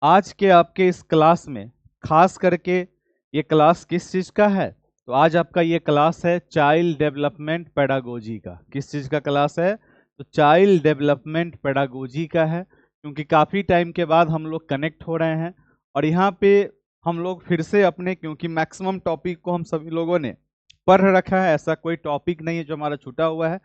आज के आपके इस क्लास में खास करके ये क्लास किस चीज़ का है? तो आज आपका ये क्लास है चाइल्ड डेवलपमेंट पेडागोजी का। किस चीज़ का क्लास है? तो चाइल्ड डेवलपमेंट पेडागोजी का है, क्योंकि काफ़ी टाइम के बाद हम लोग कनेक्ट हो रहे हैं और यहाँ पे हम लोग फिर से अपने, क्योंकि मैक्सिमम टॉपिक को हम सभी लोगों ने पढ़ रखा है, ऐसा कोई टॉपिक नहीं है जो हमारा छूटा हुआ है,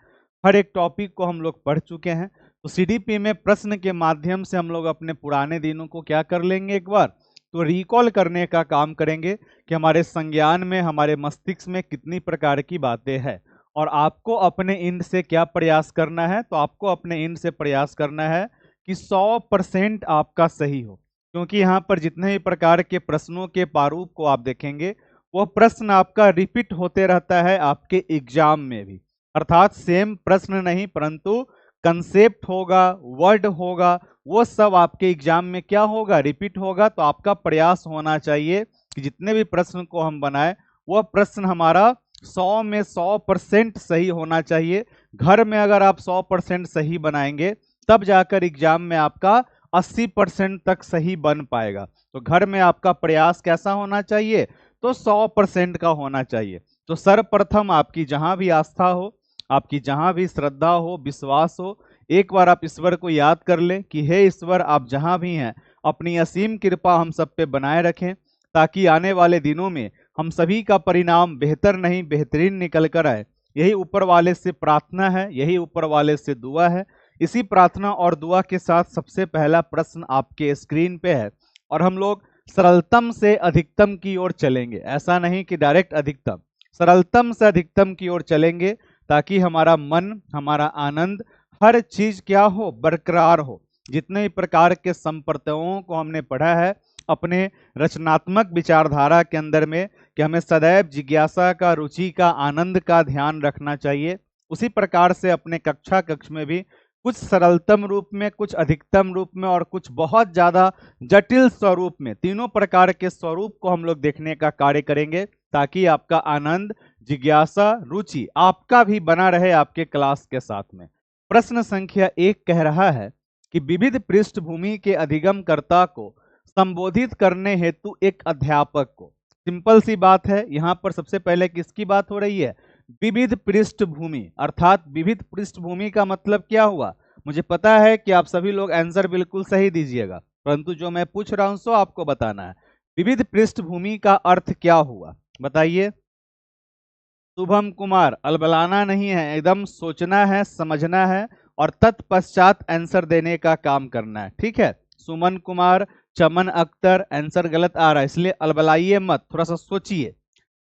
हर एक टॉपिक को हम लोग पढ़ चुके हैं। तो सीडीपी में प्रश्न के माध्यम से हम लोग अपने पुराने दिनों को क्या कर लेंगे, एक बार तो रिकॉल करने का काम करेंगे कि हमारे संज्ञान में, हमारे मस्तिष्क में कितनी प्रकार की बातें हैं। और आपको अपने इंड से क्या प्रयास करना है? तो आपको अपने इंड से प्रयास करना है कि 100% आपका सही हो, क्योंकि यहाँ पर जितने भी प्रकार के प्रश्नों के प्रारूप को आप देखेंगे वह प्रश्न आपका रिपीट होते रहता है आपके एग्जाम में भी। अर्थात सेम प्रश्न नहीं, परंतु कंसेप्ट होगा, वर्ड होगा, वो सब आपके एग्जाम में क्या होगा, रिपीट होगा। तो आपका प्रयास होना चाहिए कि जितने भी प्रश्न को हम बनाए वह प्रश्न हमारा 100 में 100% सही होना चाहिए। घर में अगर आप 100% सही बनाएंगे तब जाकर एग्जाम में आपका 80% तक सही बन पाएगा। तो घर में आपका प्रयास कैसा होना चाहिए? तो 100% का होना चाहिए। तो सर्वप्रथम आपकी जहां भी आस्था हो, आपकी जहां भी श्रद्धा हो, विश्वास हो, एक बार आप ईश्वर को याद कर लें कि हे ईश्वर, आप जहां भी हैं अपनी असीम कृपा हम सब पे बनाए रखें, ताकि आने वाले दिनों में हम सभी का परिणाम बेहतर नहीं बेहतरीन निकल कर आए। यही ऊपर वाले से प्रार्थना है, यही ऊपर वाले से दुआ है। इसी प्रार्थना और दुआ के साथ सबसे पहला प्रश्न आपके स्क्रीन पे है और हम लोग सरलतम से अधिकतम की ओर चलेंगे। ऐसा नहीं कि डायरेक्ट अधिकतम, सरलतम से अधिकतम की ओर चलेंगे, ताकि हमारा मन, हमारा आनंद, हर चीज क्या हो, बरकरार हो। जितने भी प्रकार के संप्रदायों को हमने पढ़ा है अपने रचनात्मक विचारधारा के अंदर में कि हमें सदैव जिज्ञासा का, रुचि का, आनंद का ध्यान रखना चाहिए, उसी प्रकार से अपने कक्ष में भी कुछ सरलतम रूप में, कुछ अधिकतम रूप में और कुछ बहुत ज्यादा जटिल स्वरूप में, तीनों प्रकार के स्वरूप को हम लोग देखने का कार्य करेंगे, ताकि आपका आनंद, जिज्ञासा, रुचि आपका भी बना रहे आपके क्लास के साथ में। प्रश्न संख्या 1 कह रहा है कि विविध पृष्ठभूमि के अधिगमकर्ता को संबोधित करने हेतु एक अध्यापक को। सिंपल सी बात है, यहां पर सबसे पहले किसकी बात हो रही है? विविध पृष्ठभूमि। अर्थात विविध पृष्ठभूमि का मतलब क्या हुआ? मुझे पता है कि आप सभी लोग आंसर बिल्कुल सही दीजिएगा, परंतु जो मैं पूछ रहा हूं सो आपको बताना है। विविध पृष्ठभूमि का अर्थ क्या हुआ, बताइए। शुभम कुमार, अलबलाना नहीं है, एकदम सोचना है, समझना है और तत्पश्चात आंसर देने का काम करना है, ठीक है। सुमन कुमार, चमन अख्तर, आंसर गलत आ रहा है, इसलिए अलबलाइए मत, थोड़ा सा सोचिए।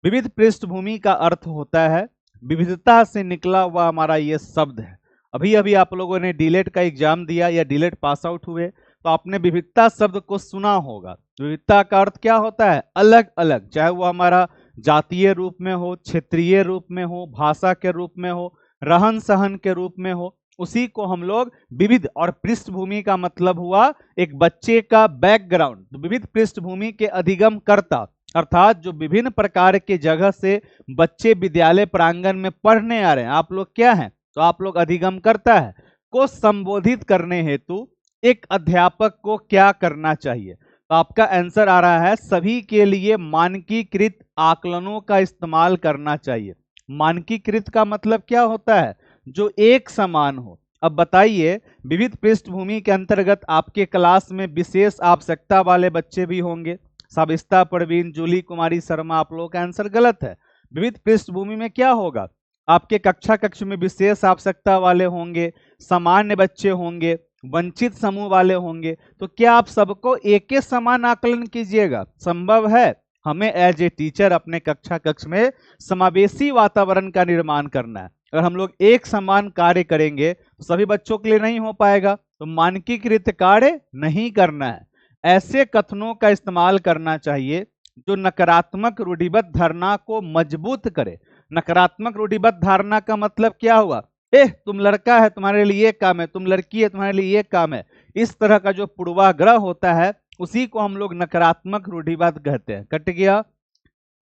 विविध पृष्ठभूमि का अर्थ होता है, विविधता से निकला हुआ हमारा ये शब्द है। अभी अभी आप लोगों ने डीलेट का एग्जाम दिया या डीलेट पास आउट हुए तो आपने विविधता शब्द को सुना होगा। विविधता का अर्थ क्या होता है? अलग अलग, चाहे वो हमारा जातीय रूप में हो, क्षेत्रीय रूप में हो, भाषा के रूप में हो, रहन सहन के रूप में हो, उसी को हम लोग विविध। और पृष्ठभूमि का मतलब हुआ एक बच्चे का बैकग्राउंड। तो विविध पृष्ठभूमि के अधिगम करता, अर्थात जो विभिन्न प्रकार के जगह से बच्चे विद्यालय प्रांगण में पढ़ने आ रहे हैं, आप लोग क्या हैं? तो आप लोग अधिगम करता है को संबोधित करने हेतु एक अध्यापक को क्या करना चाहिए? तो आपका आंसर आ रहा है, सभी के लिए मानकीकृत आकलनों का इस्तेमाल करना चाहिए। मानकीकृत का मतलब क्या होता है? जो एक समान हो। अब बताइए, विविध पृष्ठभूमि के अंतर्गत आपके क्लास में विशेष आवश्यकता वाले बच्चे भी होंगे। साबिस्ता परवीन, जूली कुमारी शर्मा, आप लोगों का आंसर गलत है। विविध पृष्ठभूमि में क्या होगा? आपके कक्ष में विशेष आवश्यकता वाले होंगे, सामान्य बच्चे होंगे, वंचित समूह वाले होंगे। तो क्या आप सबको एक ही समान आकलन कीजिएगा? संभव है? हमें एज ए टीचर अपने कक्ष में समावेशी वातावरण का निर्माण करना है। अगर हम लोग एक समान कार्य करेंगे तो सभी बच्चों के लिए नहीं हो पाएगा, तो मानकीकृत कार्य नहीं करना है। ऐसे कथनों का इस्तेमाल करना चाहिए जो नकारात्मक रूढ़िबद्ध धारणा को मजबूत करे। नकारात्मक रूढ़िबद्ध धारणा का मतलब क्या हुआ? तुम लड़का है, तुम्हारे लिए ये काम है, तुम लड़की है, तुम्हारे लिए ये काम है। इस तरह का जो पूर्वाग्रह होता है उसी को हम लोग नकारात्मक रूढ़िवाद कहते हैं। कट गया।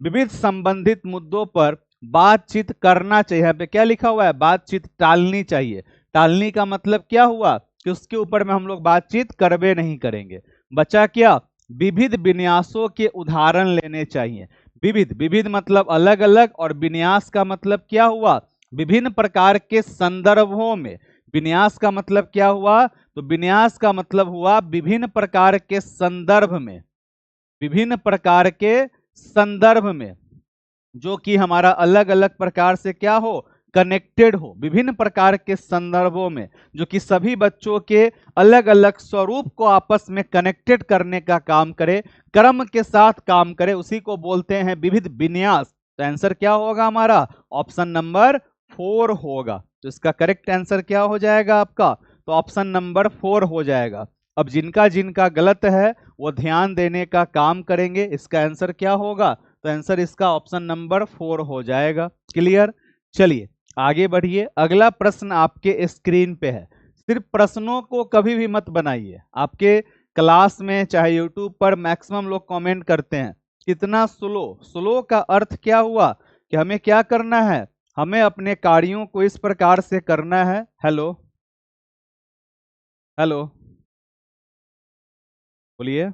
विविध संबंधित मुद्दों पर बातचीत करना चाहिए। यहाँ पे क्या लिखा हुआ है? बातचीत टालनी चाहिए। टालनी का मतलब क्या हुआ? कि उसके ऊपर में हम लोग बातचीत करबे नहीं करेंगे। बचा क्या, विविध विन्यासों के उदाहरण लेने चाहिए। विविध, विविध मतलब अलग अलग, और विन्यास का मतलब क्या हुआ, विभिन्न प्रकार के संदर्भों में। विन्यास का मतलब क्या हुआ, तो विन्यास का मतलब हुआ विभिन्न प्रकार के संदर्भ में, विभिन्न प्रकार के संदर्भ में, जो कि हमारा अलग अलग प्रकार से क्या हो, कनेक्टेड हो, विभिन्न प्रकार के संदर्भों में, जो कि सभी बच्चों के अलग अलग स्वरूप को आपस में कनेक्टेड करने का काम करे, क्रम के साथ काम करे, उसी को बोलते हैं विविध विन्यास। तो आंसर क्या होगा हमारा, ऑप्शन नंबर 4 होगा। तो इसका करेक्ट आंसर क्या हो जाएगा आपका, तो ऑप्शन नंबर 4 हो जाएगा। अब जिनका जिनका गलत है वो ध्यान देने का काम करेंगे। इसका आंसर क्या होगा, तो आंसर इसका ऑप्शन नंबर 4 हो जाएगा। क्लियर, चलिए आगे बढ़िए। अगला प्रश्न आपके स्क्रीन पे है। सिर्फ प्रश्नों को कभी भी मत बनाइए। आपके क्लास में चाहे यूट्यूब पर मैक्सिमम लोग कमेंट करते हैं कितना स्लो। स्लो का अर्थ क्या हुआ, कि हमें क्या करना है, हमें अपने कार्यों को इस प्रकार से करना है। हेलो हेलो, बोलिए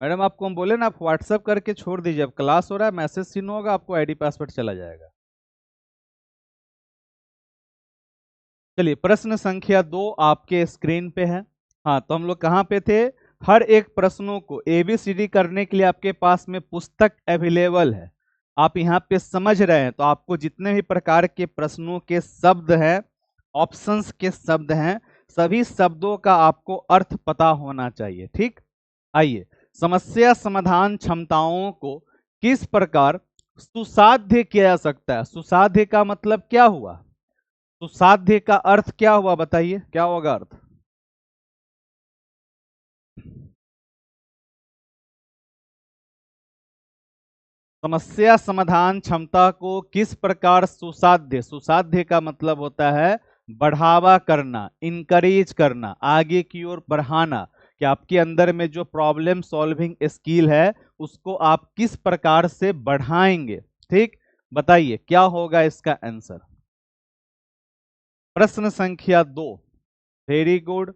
मैडम। आपको हम बोले ना, आप व्हाट्सएप करके छोड़ दीजिए। अब क्लास हो रहा है, मैसेज सीन होगा, आपको आईडी पासवर्ड चला जाएगा। चलिए प्रश्न संख्या 2 आपके स्क्रीन पे है। हाँ, तो हम लोग कहाँ पे थे, हर एक प्रश्नों को ABCD करने के लिए आपके पास में पुस्तक अवेलेबल है। आप यहाँ पे समझ रहे हैं, तो आपको जितने भी प्रकार के प्रश्नों के शब्द हैं, ऑप्शंस के शब्द हैं, सभी शब्दों का आपको अर्थ पता होना चाहिए। ठीक, आइए, समस्या समाधान क्षमताओं को किस प्रकार सुसाध्य किया जा सकता है। सुसाध्य का मतलब क्या हुआ, सुसाध्य का अर्थ क्या हुआ, बताइए क्या होगा अर्थ। समस्या समाधान क्षमता को किस प्रकार सुसाध्य, सुसाध्य का मतलब होता है बढ़ावा करना, इनकरेज करना, आगे की ओर बढ़ाना, कि आपके अंदर में जो प्रॉब्लम सॉल्विंग स्किल है उसको आप किस प्रकार से बढ़ाएंगे। ठीक, बताइए क्या होगा इसका आंसर। प्रश्न संख्या 2, वेरी गुड।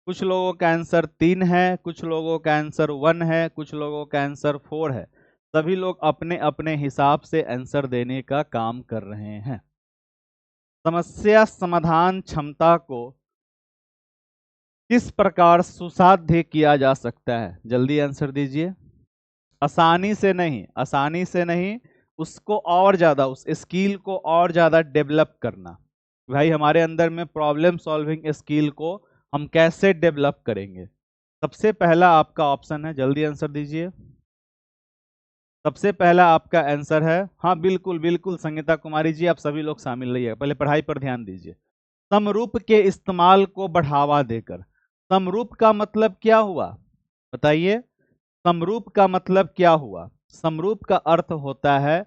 कुछ लोगों का आंसर 3 है, कुछ लोगों का आंसर 1 है, कुछ लोगों का आंसर 4 है। सभी लोग अपने अपने हिसाब से आंसर देने का काम कर रहे हैं। समस्या समाधान क्षमता को किस प्रकार सुसाध्य किया जा सकता है, जल्दी आंसर दीजिए। आसानी से नहीं, आसानी से नहीं, उसको और ज्यादा, उस स्किल को और ज्यादा डेवलप करना। भाई हमारे अंदर में प्रॉब्लम सॉल्विंग स्किल को हम कैसे डेवलप करेंगे। सबसे पहला आपका ऑप्शन है, जल्दी आंसर दीजिए। सबसे पहला आपका आंसर है, हाँ बिल्कुल बिल्कुल संगीता कुमारी जी, आप सभी लोग शामिल रहिए, पहले पढ़ाई पर ध्यान दीजिए। समरूप के इस्तेमाल को बढ़ावा देकर। समरूप का मतलब क्या हुआ, बताइए। समरूप का मतलब क्या हुआ, समरूप का अर्थ होता है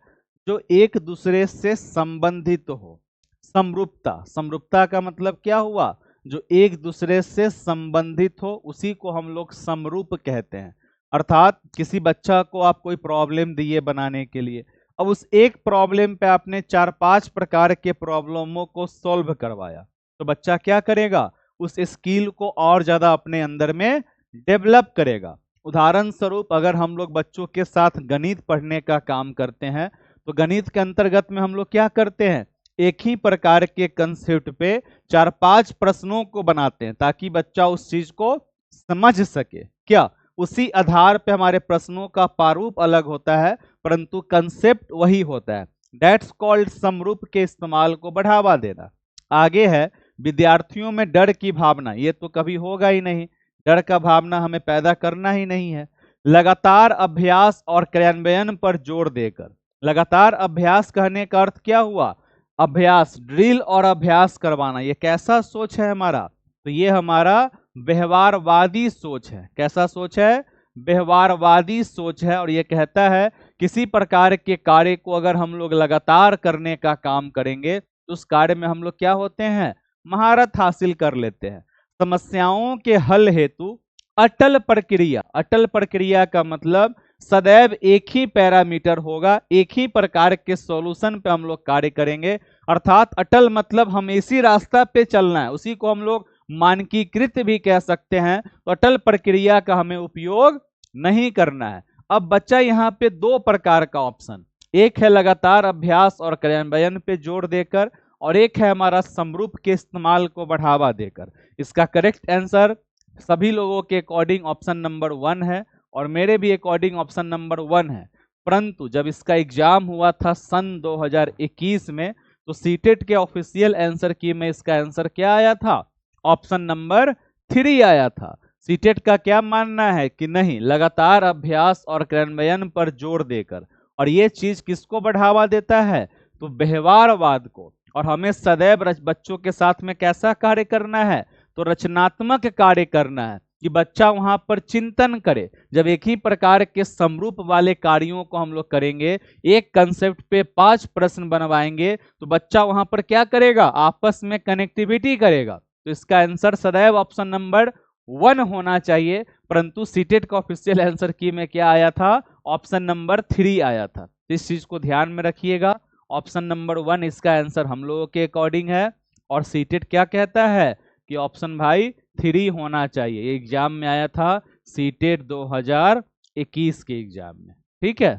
जो एक दूसरे से संबंधित हो। समरूपता, समरूपता का मतलब क्या हुआ, जो एक दूसरे से संबंधित हो, उसी को हम लोग समरूप कहते हैं। अर्थात किसी बच्चा को आप कोई प्रॉब्लम दिए बनाने के लिए, अब उस एक प्रॉब्लम पे आपने 4-5 प्रकार के प्रॉब्लमों को सॉल्व करवाया, तो बच्चा क्या करेगा, उस स्किल को और ज्यादा अपने अंदर में डेवलप करेगा। उदाहरण स्वरूप अगर हम लोग बच्चों के साथ गणित पढ़ने का काम करते हैं, तो गणित के अंतर्गत में हम लोग क्या करते हैं, एक ही प्रकार के कंसेप्ट पे 4-5 प्रश्नों को बनाते हैं, ताकि बच्चा उस चीज को समझ सके। क्या, उसी आधार पे हमारे प्रश्नों का प्रारूप अलग होता है, परंतु कंसेप्ट वही होता है। दैट्स कॉल्ड समरूप के इस्तेमाल को बढ़ावा देना। आगे है, विद्यार्थियों में डर की भावना, ये तो कभी होगा ही नहीं, डर का भावना हमें पैदा करना ही नहीं है। लगातार अभ्यास और क्रियान्वयन पर जोर देकर। लगातार अभ्यास कहने का अर्थ क्या हुआ, अभ्यास, ड्रिल और अभ्यास करवाना। ये कैसा सोच है हमारा, तो ये हमारा व्यवहारवादी सोच है। कैसा सोच है, व्यवहारवादी सोच है। और ये कहता है किसी प्रकार के कार्य को अगर हम लोग लगातार करने का काम करेंगे, तो उस कार्य में हम लोग क्या होते हैं, महारत हासिल कर लेते हैं। समस्याओं के हल हेतु अटल प्रक्रिया। अटल प्रक्रिया का मतलब सदैव एक ही पैरामीटर होगा, एक ही प्रकार के सॉल्यूशन पे हम लोग कार्य करेंगे, अर्थात अटल मतलब हमें इसी रास्ता पे चलना है, उसी को हम लोग मानकीकृत भी कह सकते हैं। तो अटल प्रक्रिया का हमें उपयोग नहीं करना है। अब बच्चा यहाँ पे दो प्रकार का ऑप्शन, एक है लगातार अभ्यास और क्रियान्वयन पे जोर देकर, और एक है हमारा समरूप के इस्तेमाल को बढ़ावा देकर। इसका करेक्ट आंसर सभी लोगों के अकॉर्डिंग ऑप्शन नंबर 1 है, और मेरे भी अकॉर्डिंग ऑप्शन नंबर 1 है। परंतु जब इसका एग्जाम हुआ था सन 2021 में, तो सीटेट के ऑफिशियल आंसर की में इसका आंसर क्या आया था? ऑप्शन नंबर 3 आया था। सीटेट का क्या मानना है कि नहीं, लगातार अभ्यास और क्रियान्वयन पर जोर देकर, और ये चीज किसको बढ़ावा देता है? तो व्यवहारवाद को। और हमें सदैव बच्चों के साथ में कैसा कार्य करना है? तो रचनात्मक कार्य करना है, कि बच्चा वहां पर चिंतन करे। जब एक ही प्रकार के समरूप वाले कार्यों को हम लोग करेंगे, एक कंसेप्ट पे 5 प्रश्न बनवाएंगे, तो बच्चा वहां पर क्या करेगा? आपस में कनेक्टिविटी करेगा। तो इसका आंसर सदैव ऑप्शन नंबर 1 होना चाहिए। परंतु सीटेट का ऑफिशियल आंसर की में क्या आया था? ऑप्शन नंबर 3 आया था। इस चीज को ध्यान में रखिएगा। ऑप्शन नंबर 1 इसका आंसर हम लोगों के अकॉर्डिंग है, और सीटेट क्या कहता है कि ऑप्शन भाई 3 होना चाहिए। ये एग्जाम में आया था सीटेट 2021 के एग्जाम में। ठीक है,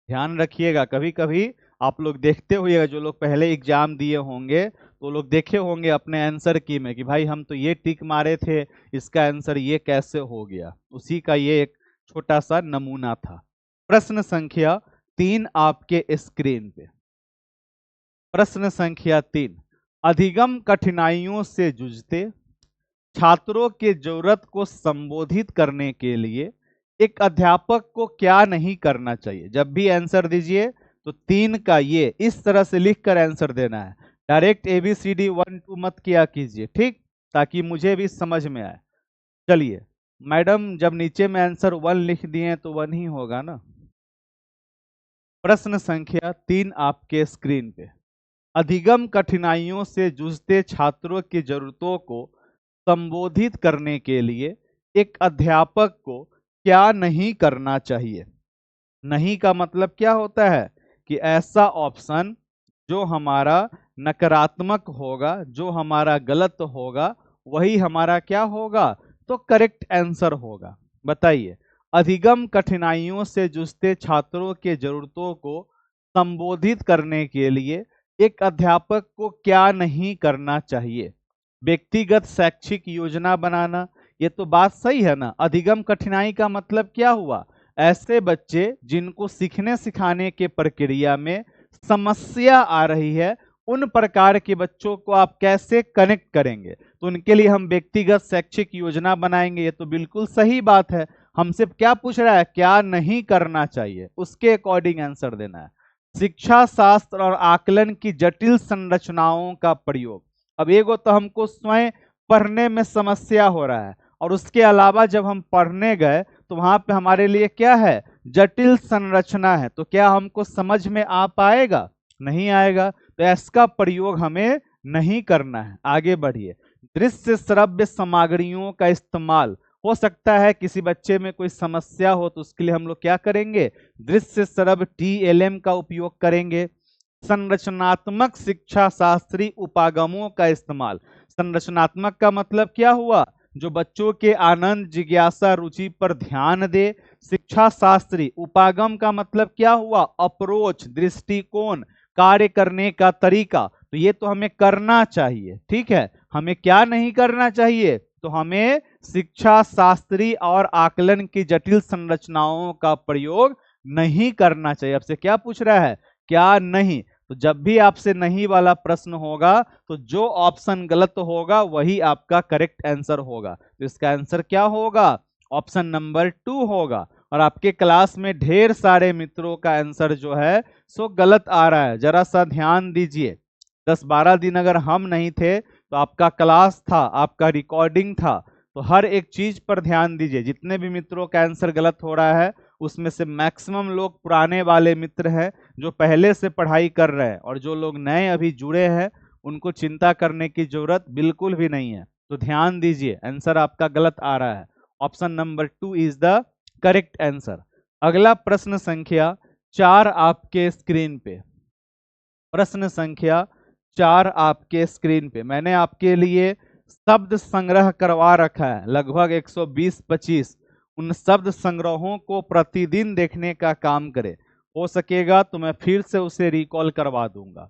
ध्यान रखिएगा। कभी कभी आप लोग देखते होइएगा, जो लोग पहले एग्जाम दिए होंगे तो लोग देखे होंगे अपने आंसर की में कि भाई हम तो ये टिक मारे थे, इसका आंसर ये कैसे हो गया। उसी का ये एक छोटा सा नमूना था। प्रश्न संख्या 3 आपके स्क्रीन पे। प्रश्न संख्या 3, अधिगम कठिनाइयों से जूझते छात्रों की जरूरत को संबोधित करने के लिए एक अध्यापक को क्या नहीं करना चाहिए? जब भी आंसर दीजिए तो 3 का ये इस तरह से लिख कर आंसर देना है। डायरेक्ट ABCD 1 2 मत किया कीजिए, ठीक, ताकि मुझे भी समझ में आए। चलिए मैडम, जब नीचे में आंसर 1 लिख दिए तो 1 ही होगा ना। प्रश्न संख्या 3 आपके स्क्रीन पे, अधिगम कठिनाइयों से जूझते छात्रों की जरूरतों को संबोधित करने के लिए एक अध्यापक को क्या नहीं करना चाहिए? नहीं का मतलब क्या होता है? कि ऐसा ऑप्शन जो हमारा नकारात्मक होगा, जो हमारा गलत होगा, वही हमारा क्या होगा? तो करेक्ट आंसर होगा। बताइए, अधिगम कठिनाइयों से जूझते छात्रों के जरूरतों को संबोधित करने के लिए एक अध्यापक को क्या नहीं करना चाहिए? व्यक्तिगत शैक्षिक योजना बनाना, ये तो बात सही है ना। अधिगम कठिनाई का मतलब क्या हुआ? ऐसे बच्चे जिनको सीखने सिखाने के प्रक्रिया में समस्या आ रही है, उन प्रकार के बच्चों को आप कैसे कनेक्ट करेंगे? तो उनके लिए हम व्यक्तिगत शैक्षिक योजना बनाएंगे। ये तो बिल्कुल सही बात है। हमसे क्या पूछ रहा है? क्या नहीं करना चाहिए, उसके अकॉर्डिंग आंसर देना है। शिक्षा शास्त्र और आकलन की जटिल संरचनाओं का प्रयोग। अब एगो तो हमको स्वयं पढ़ने में समस्या हो रहा है, और उसके अलावा जब हम पढ़ने गए तो वहां पे हमारे लिए क्या है? जटिल संरचना है। तो क्या हमको समझ में आ पाएगा? नहीं आएगा। तो इसका प्रयोग हमें नहीं करना है। आगे बढ़िए। दृश्य श्रव्य सामग्रियों का इस्तेमाल। हो सकता है किसी बच्चे में कोई समस्या हो, तो उसके लिए हम लोग क्या करेंगे? दृश्य श्रव्य TLM का उपयोग करेंगे। संरचनात्मक शिक्षा शास्त्री उपागमों का इस्तेमाल। संरचनात्मक का मतलब क्या हुआ? जो बच्चों के आनंद, जिज्ञासा, रुचि पर ध्यान दे। शिक्षा शास्त्री। उपागम का मतलब क्या हुआ? अप्रोच, दृष्टिकोण, कार्य करने का तरीका। तो ये तो हमें करना चाहिए, ठीक है। हमें क्या नहीं करना चाहिए? तो हमें शिक्षा शास्त्री और आकलन की जटिल संरचनाओं का प्रयोग नहीं करना चाहिए। आपसे क्या पूछ रहा है? क्या नहीं? तो जब भी आपसे नहीं वाला प्रश्न होगा, तो जो ऑप्शन गलत होगा वही आपका करेक्ट आंसर होगा। तो इसका आंसर क्या होगा? ऑप्शन नंबर 2 होगा। और आपके क्लास में ढेर सारे मित्रों का आंसर जो है सो गलत आ रहा है। जरा सा ध्यान दीजिए। 10-12 दिन अगर हम नहीं थे तो आपका क्लास था, आपका रिकॉर्डिंग था, तो हर एक चीज पर ध्यान दीजिए। जितने भी मित्रों का आंसर गलत हो रहा है, उसमें से मैक्सिमम लोग पुराने वाले मित्र हैं जो पहले से पढ़ाई कर रहे हैं, और जो लोग नए अभी जुड़े हैं उनको चिंता करने की जरूरत बिल्कुल भी नहीं है। तो ध्यान दीजिए, आंसर आपका गलत आ रहा है। Option number 2 is the correct answer. अगला प्रश्न संख्या 4 आपके स्क्रीन पे। प्रश्न संख्या 4 आपके स्क्रीन पे मैंने आपके लिए शब्द संग्रह करवा रखा है, लगभग 120-25। उन शब्द संग्रहों को प्रतिदिन देखने का काम करें, हो सकेगा तो मैं फिर से उसे रिकॉल करवा दूंगा।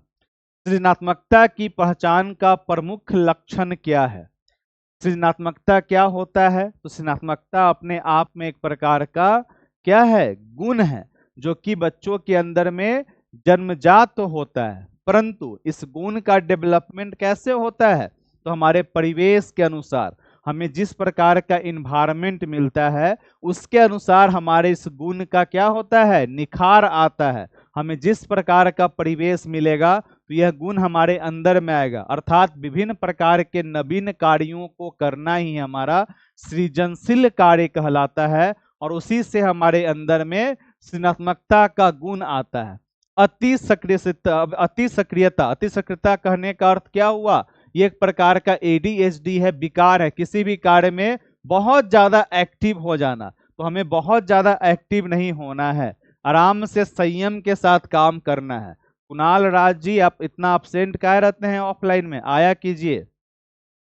सृजनात्मकता की पहचान का प्रमुख लक्षण क्या है? सृजनात्मकता क्या होता है? तो सृजनात्मकता अपने आप में एक प्रकार का क्या है? गुण है, जो कि बच्चों के अंदर में जन्मजात तो होता है, परंतु इस गुण का डेवलपमेंट कैसे होता है? तो हमारे परिवेश के अनुसार, हमें जिस प्रकार का इन्वायरमेंट मिलता है उसके अनुसार हमारे इस गुण का क्या होता है? निखार आता है। हमें जिस प्रकार का परिवेश मिलेगा तो यह गुण हमारे अंदर में आएगा, अर्थात विभिन्न प्रकार के नवीन कार्यों को करना ही हमारा सृजनशील कार्य कहलाता है, और उसी से हमारे अंदर में सृजनात्मकता का गुण आता है। अति सक्रियता कहने का अर्थ क्या हुआ? ये एक प्रकार का ADHD है, विकार है, किसी भी कार्य में बहुत ज्यादा एक्टिव हो जाना। तो हमें बहुत ज्यादा एक्टिव नहीं होना है, आराम से संयम के साथ काम करना है। कुणाल राज जी, आप इतना अपसेंट काहे रहते हैं ऑफलाइन में? आया कीजिए,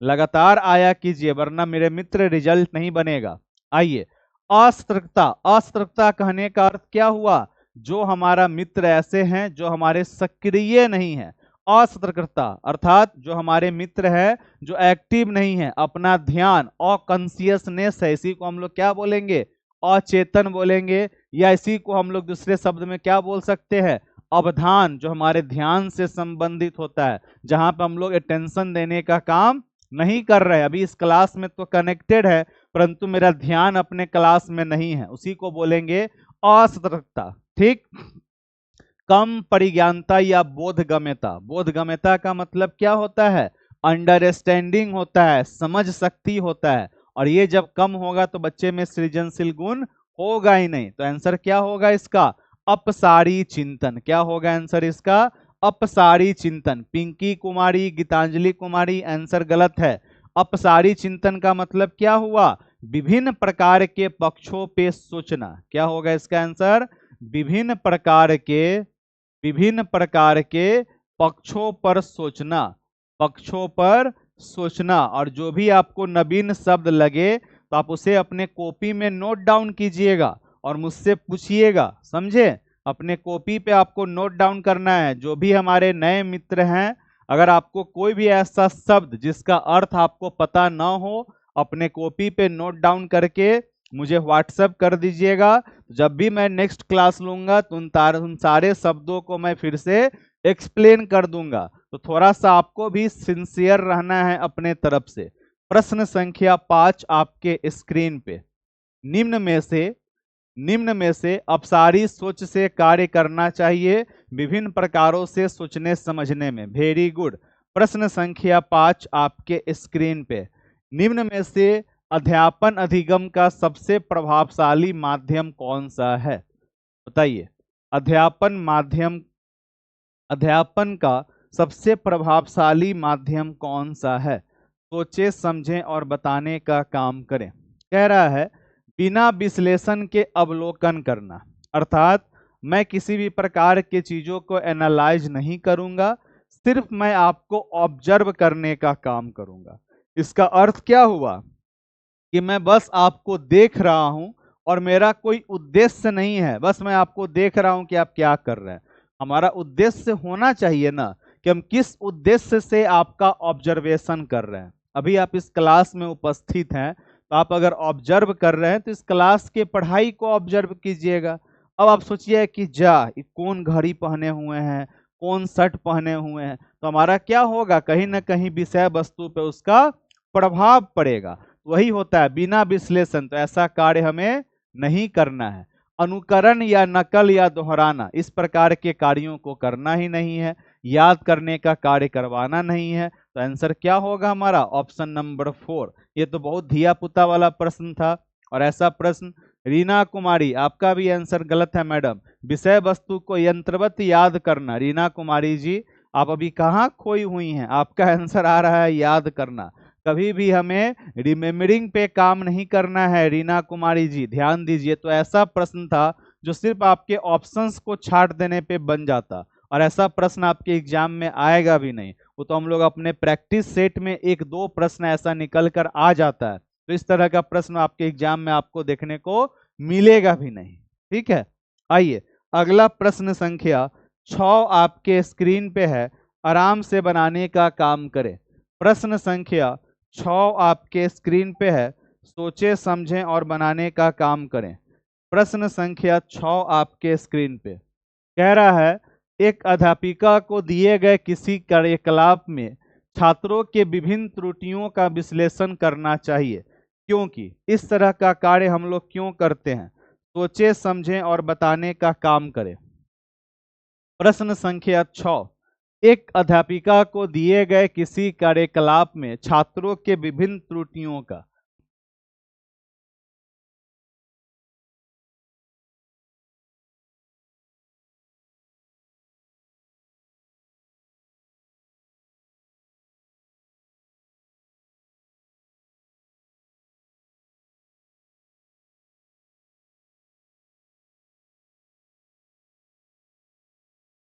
लगातार आया कीजिए, वरना मेरे मित्र रिजल्ट नहीं बनेगा। आइए, असतर्कता कहने का अर्थ क्या हुआ? जो हमारा मित्र ऐसे हैं जो हमारे सक्रिय नहीं है। असतर्कता अर्थात जो हमारे मित्र है जो एक्टिव नहीं है, अपना ध्यान अकॉन्शियसनेस है, इसी को हम लोग क्या बोलेंगे? अचेतन बोलेंगे, या इसी को हम लोग दूसरे शब्द में क्या बोल सकते हैं? अवधान, जो हमारे ध्यान से संबंधित होता है, जहां पर हम लोग अटेंशन देने का काम नहीं कर रहे। अभी इस क्लास में तो कनेक्टेड है, परंतु मेरा ध्यान अपने क्लास में नहीं है, उसी को बोलेंगे असतर्कता। ठीक। कम परिज्ञानता या बोधगम्यता। बोधगम्यता का मतलब क्या होता है? अंडरस्टैंडिंग होता है, समझ शक्ति होता है, और ये जब कम होगा तो बच्चे में सृजनशील गुण होगा ही नहीं। तो आंसर क्या होगा इसका? अपसारी चिंतन। क्या होगा आंसर इसका? अपसारी चिंतन। पिंकी कुमारी, गीतांजलि कुमारी, आंसर गलत है। अपसारी चिंतन का मतलब क्या हुआ? विभिन्न प्रकार के पक्षों पे सोचना। क्या होगा इसका आंसर? विभिन्न प्रकार के पक्षों पर सोचना, पक्षों पर सोचना। और जो भी आपको नवीन शब्द लगे तो आप उसे अपने कॉपी में नोट डाउन कीजिएगा और मुझसे पूछिएगा, समझे? अपने कॉपी पे आपको नोट डाउन करना है। जो भी हमारे नए मित्र हैं, अगर आपको कोई भी ऐसा शब्द जिसका अर्थ आपको पता ना हो, अपने कॉपी पे नोट डाउन करके मुझे व्हाट्सएप कर दीजिएगा। जब भी मैं नेक्स्ट क्लास लूंगा तो उन सारे शब्दों को मैं फिर से एक्सप्लेन कर दूंगा। तो थोड़ा सा आपको भी सिंसियर रहना है अपने तरफ से। प्रश्न संख्या 5 आपके स्क्रीन पे। निम्न में से अपसारी सोच से कार्य करना चाहिए, विभिन्न प्रकारों से सोचने समझने में। Very good. प्रश्न संख्या 5 आपके स्क्रीन पे। निम्न में से अध्यापन अधिगम का सबसे प्रभावशाली माध्यम कौन सा है? बताइए। अध्यापन का सबसे प्रभावशाली माध्यम कौन सा है? सोचे, समझें और बताने का काम करें। कह रहा है बिना विश्लेषण के अवलोकन करना, अर्थात मैं किसी भी प्रकार की चीजों को एनालाइज नहीं करूंगा, सिर्फ मैं आपको ऑब्जर्व करने का काम करूंगा। इसका अर्थ क्या हुआ? कि मैं बस आपको देख रहा हूं और मेरा कोई उद्देश्य नहीं है, बस मैं आपको देख रहा हूं कि आप क्या कर रहे हैं। हमारा उद्देश्य होना चाहिए ना, कि हम किस उद्देश्य से आपका ऑब्जर्वेशन कर रहे हैं। अभी आप इस क्लास में उपस्थित हैं, तो आप अगर ऑब्जर्व कर रहे हैं तो इस क्लास के पढ़ाई को ऑब्जर्व कीजिएगा। अब आप सोचिए कि कौन घड़ी पहने हुए हैं, कौन शर्ट पहने हुए हैं, तो हमारा क्या होगा? कहीं ना कहीं विषय वस्तु पे उसका प्रभाव पड़ेगा। वही होता है बिना विश्लेषण, तो ऐसा कार्य हमें नहीं करना है। अनुकरण या नकल या दोहराना, इस प्रकार के कार्यों को करना ही नहीं है। याद करने का कार्य करवाना नहीं है। तो आंसर क्या होगा हमारा? Option number 4। ये तो बहुत धिया पुता वाला प्रश्न था, और ऐसा प्रश्न रीना कुमारी, आपका भी आंसर गलत है मैडम। विषय वस्तु को यंत्रवत याद करना। रीना कुमारी जी, आप अभी कहाँ खोई हुई हैं? आपका आंसर आ रहा है याद करना। कभी भी हमें रिमेम्बरिंग पे काम नहीं करना है रीना कुमारी जी, ध्यान दीजिए। तो ऐसा प्रश्न था जो सिर्फ आपके ऑप्शंस को छाट देने पे बन जाता, और ऐसा प्रश्न आपके एग्जाम में आएगा भी नहीं। वो तो हम लोग अपने प्रैक्टिस सेट में एक दो प्रश्न ऐसा निकल कर आ जाता है, तो इस तरह का प्रश्न आपके एग्जाम में आपको देखने को मिलेगा भी नहीं। ठीक है, आइए अगला प्रश्न संख्या 6 आपके स्क्रीन पे है, आराम से बनाने का काम करें। प्रश्न संख्या 6 आपके स्क्रीन पे है, सोचे समझें और बनाने का काम करें। प्रश्न संख्या 6 आपके स्क्रीन पे कह रहा है, एक अध्यापिका को दिए गए किसी कार्यकलाप में छात्रों के विभिन्न त्रुटियों का विश्लेषण करना चाहिए, क्योंकि इस तरह का कार्य हम लोग क्यों करते हैं, सोचे समझें और बताने का काम करें। प्रश्न संख्या 6, एक अध्यापिका को दिए गए किसी कार्यकलाप में छात्रों के विभिन्न त्रुटियों का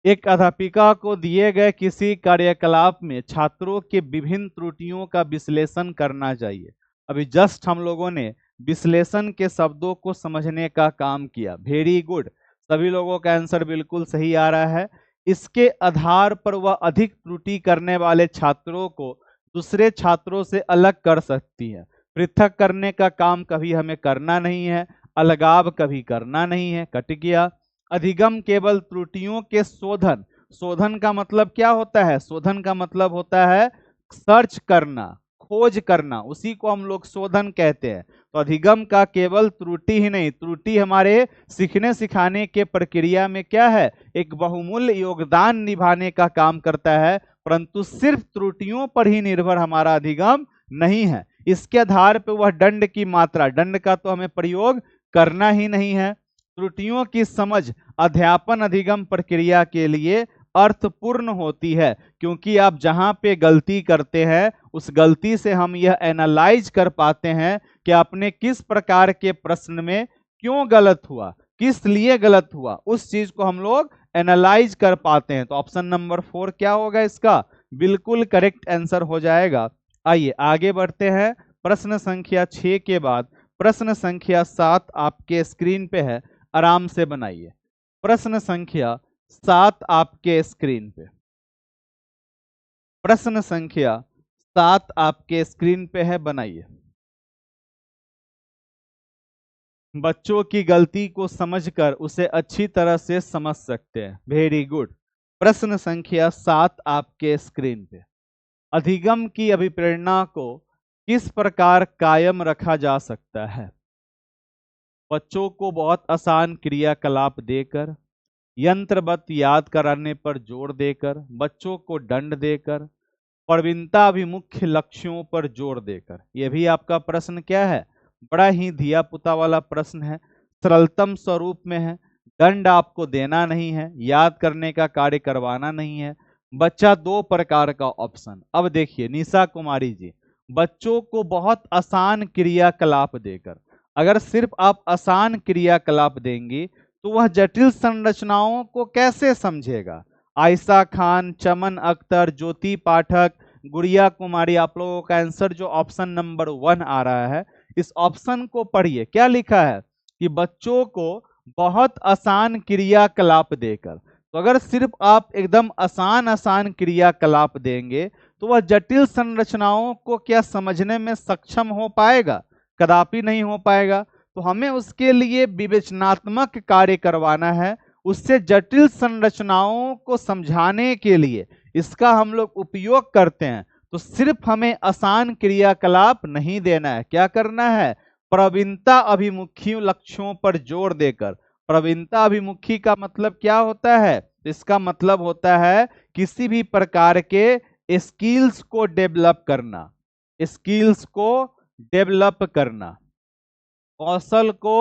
एक अध्यापिका को दिए गए किसी कार्यकलाप में छात्रों के विभिन्न त्रुटियों का विश्लेषण करना चाहिए। अभी जस्ट हम लोगों ने विश्लेषण के शब्दों को समझने का काम किया। वेरी गुड, सभी लोगों का आंसर बिल्कुल सही आ रहा है। इसके आधार पर वह अधिक त्रुटि करने वाले छात्रों को दूसरे छात्रों से अलग कर सकती है। पृथक करने का काम कभी हमें करना नहीं है, अलगाव कभी करना नहीं है, कट गया। अधिगम केवल त्रुटियों के शोधन, शोधन का मतलब क्या होता है, शोधन का मतलब होता है सर्च करना, खोज करना, उसी को हम लोग शोधन कहते हैं। तो अधिगम का केवल त्रुटि ही नहीं, त्रुटि हमारे सीखने सिखाने के प्रक्रिया में क्या है, एक बहुमूल्य योगदान निभाने का काम करता है, परंतु सिर्फ त्रुटियों पर ही निर्भर हमारा अधिगम नहीं है। इसके आधार पर वह दंड की मात्रा, दंड का तो हमें प्रयोग करना ही नहीं है। त्रुटियों की समझ अध्यापन अधिगम प्रक्रिया के लिए अर्थपूर्ण होती है, क्योंकि आप जहां पे गलती करते हैं उस गलती से हम यह एनालाइज कर पाते हैं कि आपने किस प्रकार के प्रश्न में क्यों गलत हुआ, किस लिए गलत हुआ, उस चीज को हम लोग एनालाइज कर पाते हैं। तो ऑप्शन नंबर 4 क्या होगा इसका, बिल्कुल करेक्ट आंसर हो जाएगा। आइए आगे बढ़ते हैं। प्रश्न संख्या 6 के बाद प्रश्न संख्या 7 आपके स्क्रीन पे है, आराम से बनाइए। प्रश्न संख्या 7 आपके स्क्रीन पे, प्रश्न संख्या 7 आपके स्क्रीन पे है, बनाइए। बच्चों की गलती को समझकर उसे अच्छी तरह से समझ सकते हैं। Very good. प्रश्न संख्या 7 आपके स्क्रीन पे, अधिगम की अभिप्रेरणा को किस प्रकार कायम रखा जा सकता है। बच्चों को बहुत आसान क्रियाकलाप देकर, यंत्रवत याद कराने पर जोर देकर, बच्चों को दंड देकर, प्रवीणताभिमुख लक्ष्यों पर जोर देकर। यह भी आपका प्रश्न क्या है, बड़ा ही धिया पुता वाला प्रश्न है, सरलतम स्वरूप में है। दंड आपको देना नहीं है, याद करने का कार्य करवाना नहीं है। बच्चा दो प्रकार का ऑप्शन। अब देखिए निशा कुमारी जी, बच्चों को बहुत आसान क्रियाकलाप देकर, अगर सिर्फ आप आसान क्रियाकलाप देंगी तो वह जटिल संरचनाओं को कैसे समझेगा। आयशा खान, चमन अख्तर, ज्योति पाठक, गुड़िया कुमारी, आप लोगों का आंसर जो ऑप्शन नंबर 1 आ रहा है, इस ऑप्शन को पढ़िए। क्या लिखा है कि बच्चों को बहुत आसान क्रियाकलाप देकर। तो अगर सिर्फ आप एकदम आसान आसान क्रियाकलाप देंगे तो वह जटिल संरचनाओं को क्या समझने में सक्षम हो पाएगा, कदापि नहीं हो पाएगा। तो हमें उसके लिए विवेचनात्मक कार्य करवाना है, उससे जटिल संरचनाओं को समझाने के लिए इसका हम लोग उपयोग करते हैं। तो सिर्फ हमें आसान क्रियाकलाप नहीं देना है, क्या करना है, प्रवीणता अभिमुखी लक्ष्यों पर जोर देकर। प्रवीणता अभिमुखी का मतलब क्या होता है, इसका मतलब होता है किसी भी प्रकार के स्किल्स को डेवलप करना, स्किल्स को डेवलप करना, कौशल को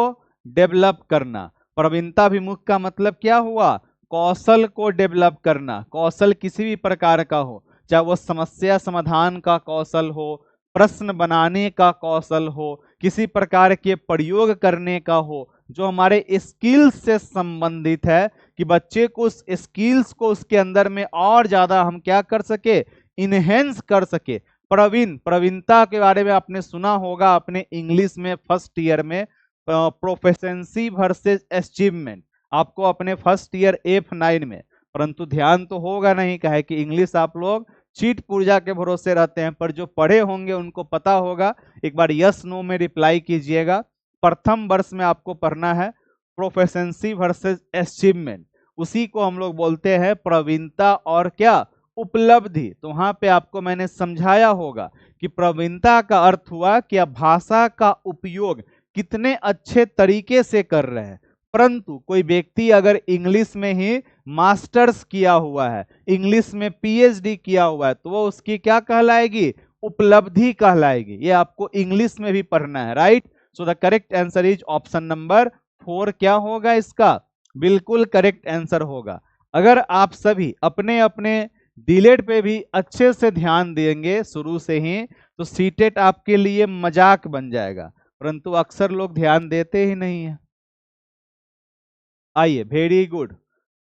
डेवलप करना। प्रवीणताभिमुख का मतलब क्या हुआ, कौशल को डेवलप करना। कौशल किसी भी प्रकार का हो, चाहे वो समस्या समाधान का कौशल हो, प्रश्न बनाने का कौशल हो, किसी प्रकार के प्रयोग करने का हो, जो हमारे स्किल से संबंधित है, कि बच्चे को उस स्किल्स को उसके अंदर में और ज्यादा हम क्या कर सके, इनहेंस कर सके। प्रवीणता के बारे में आपने सुना होगा अपने इंग्लिश में फर्स्ट ईयर में, प्रोफिशिएंसी वर्सेस अचीवमेंट, आपको अपने फर्स्ट ईयर F9 में, परंतु ध्यान तो होगा नहीं, कहे कि इंग्लिश आप लोग चीट पुर्जा के भरोसे रहते हैं, पर जो पढ़े होंगे उनको पता होगा। एक बार यस नो में रिप्लाई कीजिएगा। प्रथम वर्ष में आपको पढ़ना है प्रोफिशिएंसी वर्सेस अचीवमेंट, उसी को हम लोग बोलते हैं प्रवीणता और क्या, उपलब्धि। तो वहां पे आपको मैंने समझाया होगा कि प्रवीणता का अर्थ हुआ कि आप भाषा का उपयोग कितने अच्छे तरीके से कर रहे हैं। परंतु कोई व्यक्ति अगर इंग्लिश में ही मास्टर्स किया हुआ है, इंग्लिश में PhD किया हुआ है, तो वो उसकी क्या कहलाएगी, उपलब्धि कहलाएगी। ये आपको इंग्लिश में भी पढ़ना है, right. So the correct answer is option number 4। क्या होगा इसका, बिल्कुल करेक्ट आंसर होगा। अगर आप सभी अपने अपने डिलेट पे भी अच्छे से ध्यान देंगे शुरू से ही, तो सीटेट आपके लिए मजाक बन जाएगा, परंतु अक्सर लोग ध्यान देते ही नहीं है। आइए, वेरी गुड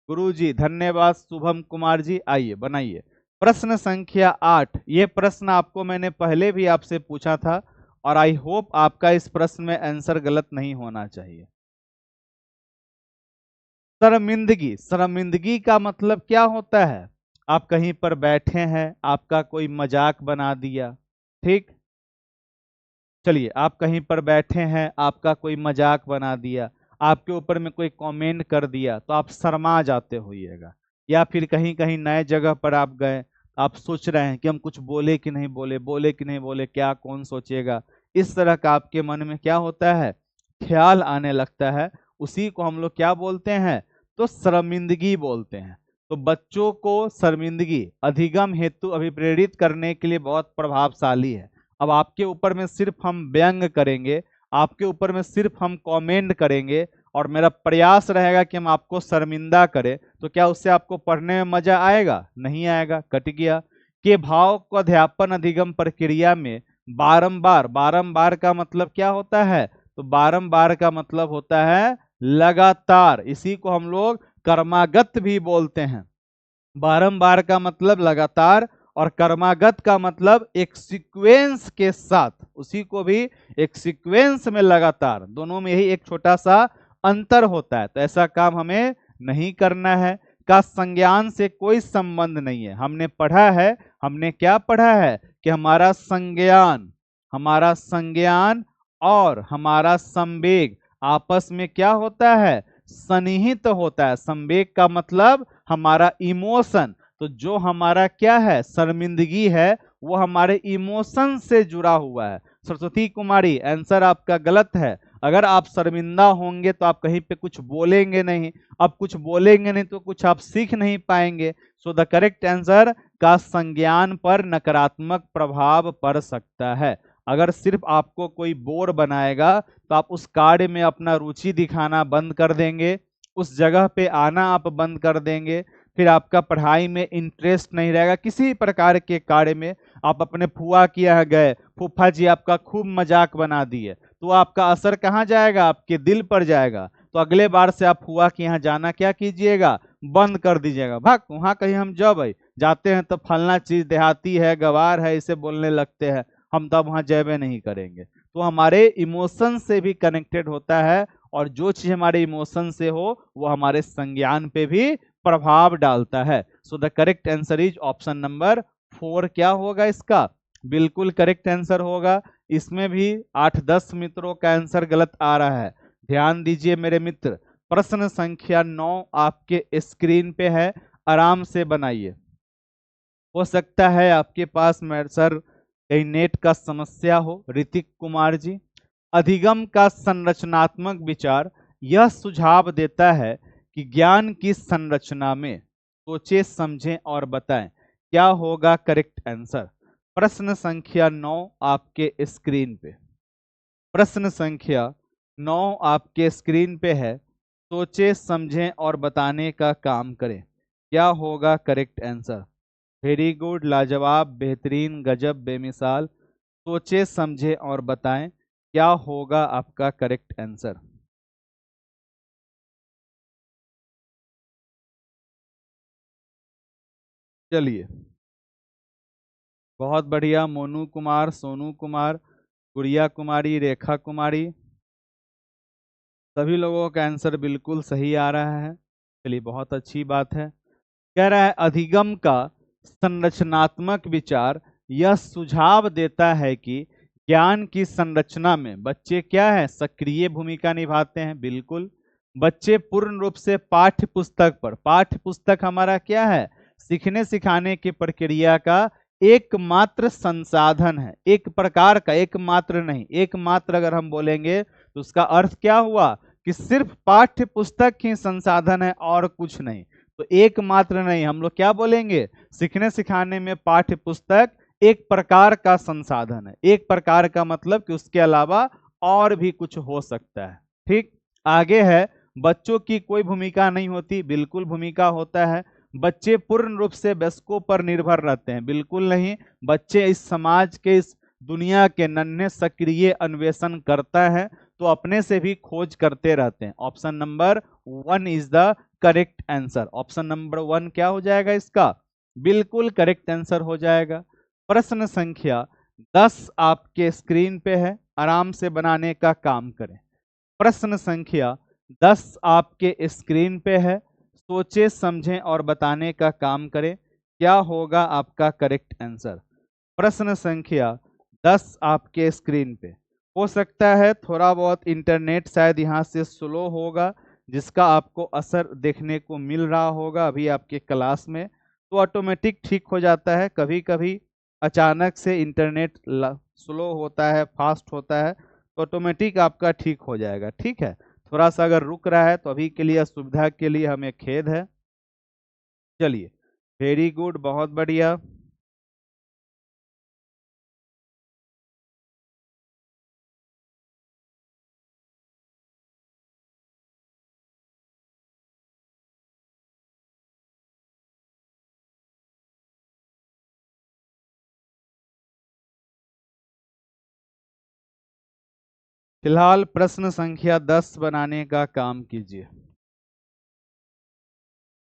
गुरुजी, धन्यवाद शुभम कुमार जी। आइए बनाइए प्रश्न संख्या 8। ये प्रश्न आपको मैंने पहले भी आपसे पूछा था और आई होप आपका इस प्रश्न में आंसर गलत नहीं होना चाहिए। शर्मिंदगी, शर्मिंदगी का मतलब क्या होता है, आप कहीं पर बैठे हैं, आपका कोई मजाक बना दिया, ठीक, चलिए आप कहीं पर बैठे हैं, आपका कोई मजाक बना दिया, आपके ऊपर में कोई कमेंट कर दिया, तो आप शर्मा जाते होइएगा। या फिर कहीं कहीं नए जगह पर आप गए, आप सोच रहे हैं कि हम कुछ बोले कि नहीं बोले, बोले कि नहीं बोले, क्या कौन सोचेगा, इस तरह का आपके मन में क्या होता है, ख्याल आने लगता है। उसी को हम लोग क्या बोलते हैं, तो शर्मिंदगी बोलते हैं। तो बच्चों को शर्मिंदगी अधिगम हेतु अभिप्रेरित करने के लिए बहुत प्रभावशाली है। अब आपके ऊपर में सिर्फ हम व्यंग करेंगे, आपके ऊपर में सिर्फ हम कमेंट करेंगे और मेरा प्रयास रहेगा कि हम आपको शर्मिंदा करें, तो क्या उससे आपको पढ़ने में मजा आएगा, नहीं आएगा, कट गया। के भाव को अध्यापन अधिगम प्रक्रिया में बारंबार, बारंबार का मतलब क्या होता है, तो बारंबार का मतलब होता है लगातार, इसी को हम लोग कर्मागत भी बोलते हैं। बारंबार का मतलब लगातार और कर्मागत का मतलब एक सीक्वेंस के साथ, उसी को भी एक सीक्वेंस में लगातार, दोनों में ही एक छोटा सा अंतर होता है। तो ऐसा काम हमें नहीं करना है। का संज्ञान से कोई संबंध नहीं है। हमने पढ़ा है, हमने क्या पढ़ा है कि हमारा संज्ञान और हमारा संवेग आपस में क्या होता है, सन्निहित होता है। संवेग का मतलब हमारा इमोशन, तो जो हमारा क्या है, शर्मिंदगी है, वो हमारे इमोशन से जुड़ा हुआ है। सरस्वती कुमारी, आंसर आपका गलत है। अगर आप शर्मिंदा होंगे तो आप कहीं पे कुछ बोलेंगे नहीं, अब कुछ बोलेंगे नहीं तो कुछ आप सीख नहीं पाएंगे। सो द करेक्ट आंसर, का संज्ञान पर नकारात्मक प्रभाव पड़ सकता है। अगर सिर्फ आपको कोई बोर बनाएगा तो आप उस कार्य में अपना रुचि दिखाना बंद कर देंगे, उस जगह पे आना आप बंद कर देंगे, फिर आपका पढ़ाई में इंटरेस्ट नहीं रहेगा। किसी प्रकार के कार्य में आप अपने फुआ के यहाँ गए, फूफा जी आपका खूब मजाक बना दिए, तो आपका असर कहाँ जाएगा, आपके दिल पर जाएगा। तो अगले बार से आप फुआ के यहाँ जाना क्या कीजिएगा, बंद कर दीजिएगा। भाग वहां कहीं हम जब जाते हैं तो फलना चीज देहाती है, गवार है, इसे बोलने लगते हैं, हम तब वहां जयबे नहीं करेंगे। तो हमारे इमोशन से भी कनेक्टेड होता है, और जो चीज हमारे इमोशन से हो वो हमारे संज्ञान पे भी प्रभाव डालता है। So the correct answer is option number 4। क्या होगा इसका, बिल्कुल करेक्ट आंसर होगा। इसमें भी 8-10 मित्रों का आंसर गलत आ रहा है, ध्यान दीजिए मेरे मित्र। प्रश्न संख्या 9 आपके स्क्रीन पे है, आराम से बनाइए। हो सकता है आपके पास मेरे सर कहीं नेट का समस्या हो। ऋतिक कुमार जी, अधिगम का संरचनात्मक विचार यह सुझाव देता है कि ज्ञान की संरचना में सोचे समझें और बताएं। क्या होगा करेक्ट आंसर। प्रश्न संख्या 9 आपके स्क्रीन पे, प्रश्न संख्या 9 आपके स्क्रीन पे है, सोचे समझें और बताने का काम करें। क्या होगा करेक्ट आंसर। वेरी गुड, लाजवाब, बेहतरीन, गजब, बेमिसाल। सोचे समझे और बताएं, क्या होगा आपका करेक्ट आंसर। चलिए, बहुत बढ़िया। मोनू कुमार, सोनू कुमार, गुड़िया कुमारी, रेखा कुमारी, सभी लोगों का आंसर बिल्कुल सही आ रहा है। चलिए, बहुत अच्छी बात है। कह रहा है अधिगम का संरचनात्मक विचार यह सुझाव देता है कि ज्ञान की संरचना में बच्चे क्या है, सक्रिय भूमिका निभाते हैं। बिल्कुल, बच्चे पूर्ण रूप से पाठ्य पुस्तक पर, पाठ्य पुस्तक हमारा क्या है, सीखने सिखाने की प्रक्रिया का एकमात्र संसाधन है। एक प्रकार का, एकमात्र नहीं, एकमात्र अगर हम बोलेंगे तो उसका अर्थ क्या हुआ कि सिर्फ पाठ्य पुस्तक ही संसाधन है और कुछ नहीं। तो एकमात्र नहीं, हम लोग क्या बोलेंगे, सीखने सिखाने में पाठ्य पुस्तक एक प्रकार का संसाधन है। एक प्रकार का मतलब कि उसके अलावा और भी कुछ हो सकता है। ठीक, आगे है, बच्चों की कोई भूमिका नहीं होती। बिल्कुल भूमिका होता है। बच्चे पूर्ण रूप से वयस्कों पर निर्भर रहते हैं। बिल्कुल नहीं, बच्चे इस समाज के, इस दुनिया के नन्हे सक्रिय अन्वेषण करता है, तो अपने से भी खोज करते रहते हैं। Option number 1 is the correct answer. Option number 1 क्या हो जाएगा इसका, बिल्कुल करेक्ट आंसर हो जाएगा। प्रश्न संख्या 10 आपके स्क्रीन पे है, आराम से बनाने का काम करें। प्रश्न संख्या 10 आपके स्क्रीन पे है, सोचे समझें और बताने का काम करें, क्या होगा आपका करेक्ट आंसर। प्रश्न संख्या 10 आपके स्क्रीन पे। हो सकता है थोड़ा बहुत इंटरनेट शायद यहाँ से स्लो होगा, जिसका आपको असर देखने को मिल रहा होगा अभी आपके क्लास में। तो ऑटोमेटिक ठीक हो जाता है। कभी कभी अचानक से इंटरनेट स्लो होता है, फास्ट होता है, तो ऑटोमेटिक आपका ठीक हो जाएगा। ठीक है, थोड़ा सा अगर रुक रहा है तो अभी के लिए, असुविधा के लिए हमें खेद है। चलिए, वेरी गुड, बहुत बढ़िया। फिलहाल प्रश्न संख्या 10 बनाने का काम कीजिए।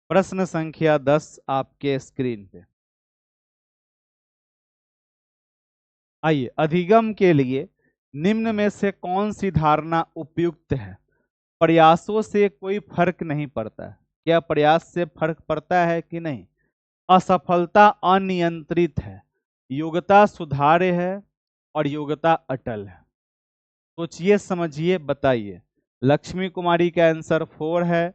प्रश्न संख्या 10 आपके स्क्रीन पे। आइए, अधिगम के लिए निम्न में से कौन सी धारणा उपयुक्त है। प्रयासों से कोई फर्क नहीं पड़ता है। क्या प्रयास से फर्क पड़ता है कि नहीं। असफलता अनियंत्रित है, योग्यता सुधारे है और योग्यता अटल है। सोचिए समझिए बताइए। लक्ष्मी कुमारी का आंसर 4 है,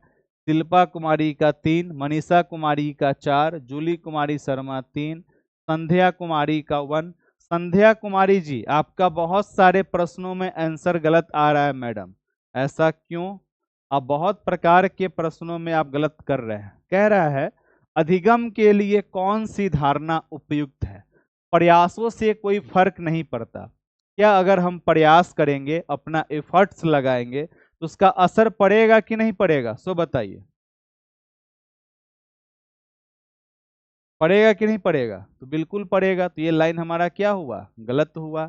शिल्पा कुमारी का 3, मनीषा कुमारी का 4, जूली कुमारी शर्मा 3, संध्या कुमारी का 1। संध्या कुमारी जी, आपका बहुत सारे प्रश्नों में आंसर गलत आ रहा है मैडम, ऐसा क्यों। अब बहुत प्रकार के प्रश्नों में आप गलत कर रहे हैं। कह रहा है अधिगम के लिए कौन सी धारणा उपयुक्त है। प्रयासों से कोई फर्क नहीं पड़ता। क्या अगर हम प्रयास करेंगे, अपना एफर्ट्स लगाएंगे, तो उसका असर पड़ेगा कि नहीं पड़ेगा, सो बताइए। पड़ेगा कि नहीं पड़ेगा, तो बिल्कुल पड़ेगा। तो ये लाइन हमारा क्या हुआ, गलत हुआ।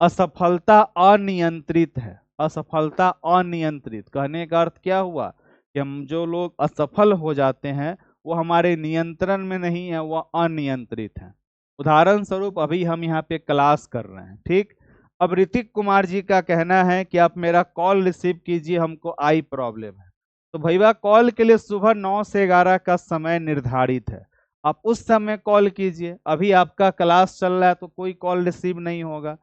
असफलता अनियंत्रित है। असफलता अनियंत्रित कहने का अर्थ क्या हुआ कि हम जो लोग असफल हो जाते हैं वो हमारे नियंत्रण में नहीं है, वह अनियंत्रित है। उदाहरण स्वरूप अभी हम यहाँ पे क्लास कर रहे हैं, ठीक। अब ऋतिक कुमार जी का कहना है कि आप मेरा कॉल रिसीव कीजिए, हमको आई प्रॉब्लम है। तो भैया कॉल के लिए सुबह 9 से 11 का समय निर्धारित है, आप उस समय कॉल कीजिए। अभी आपका क्लास चल रहा है तो कोई कॉल रिसीव नहीं होगा।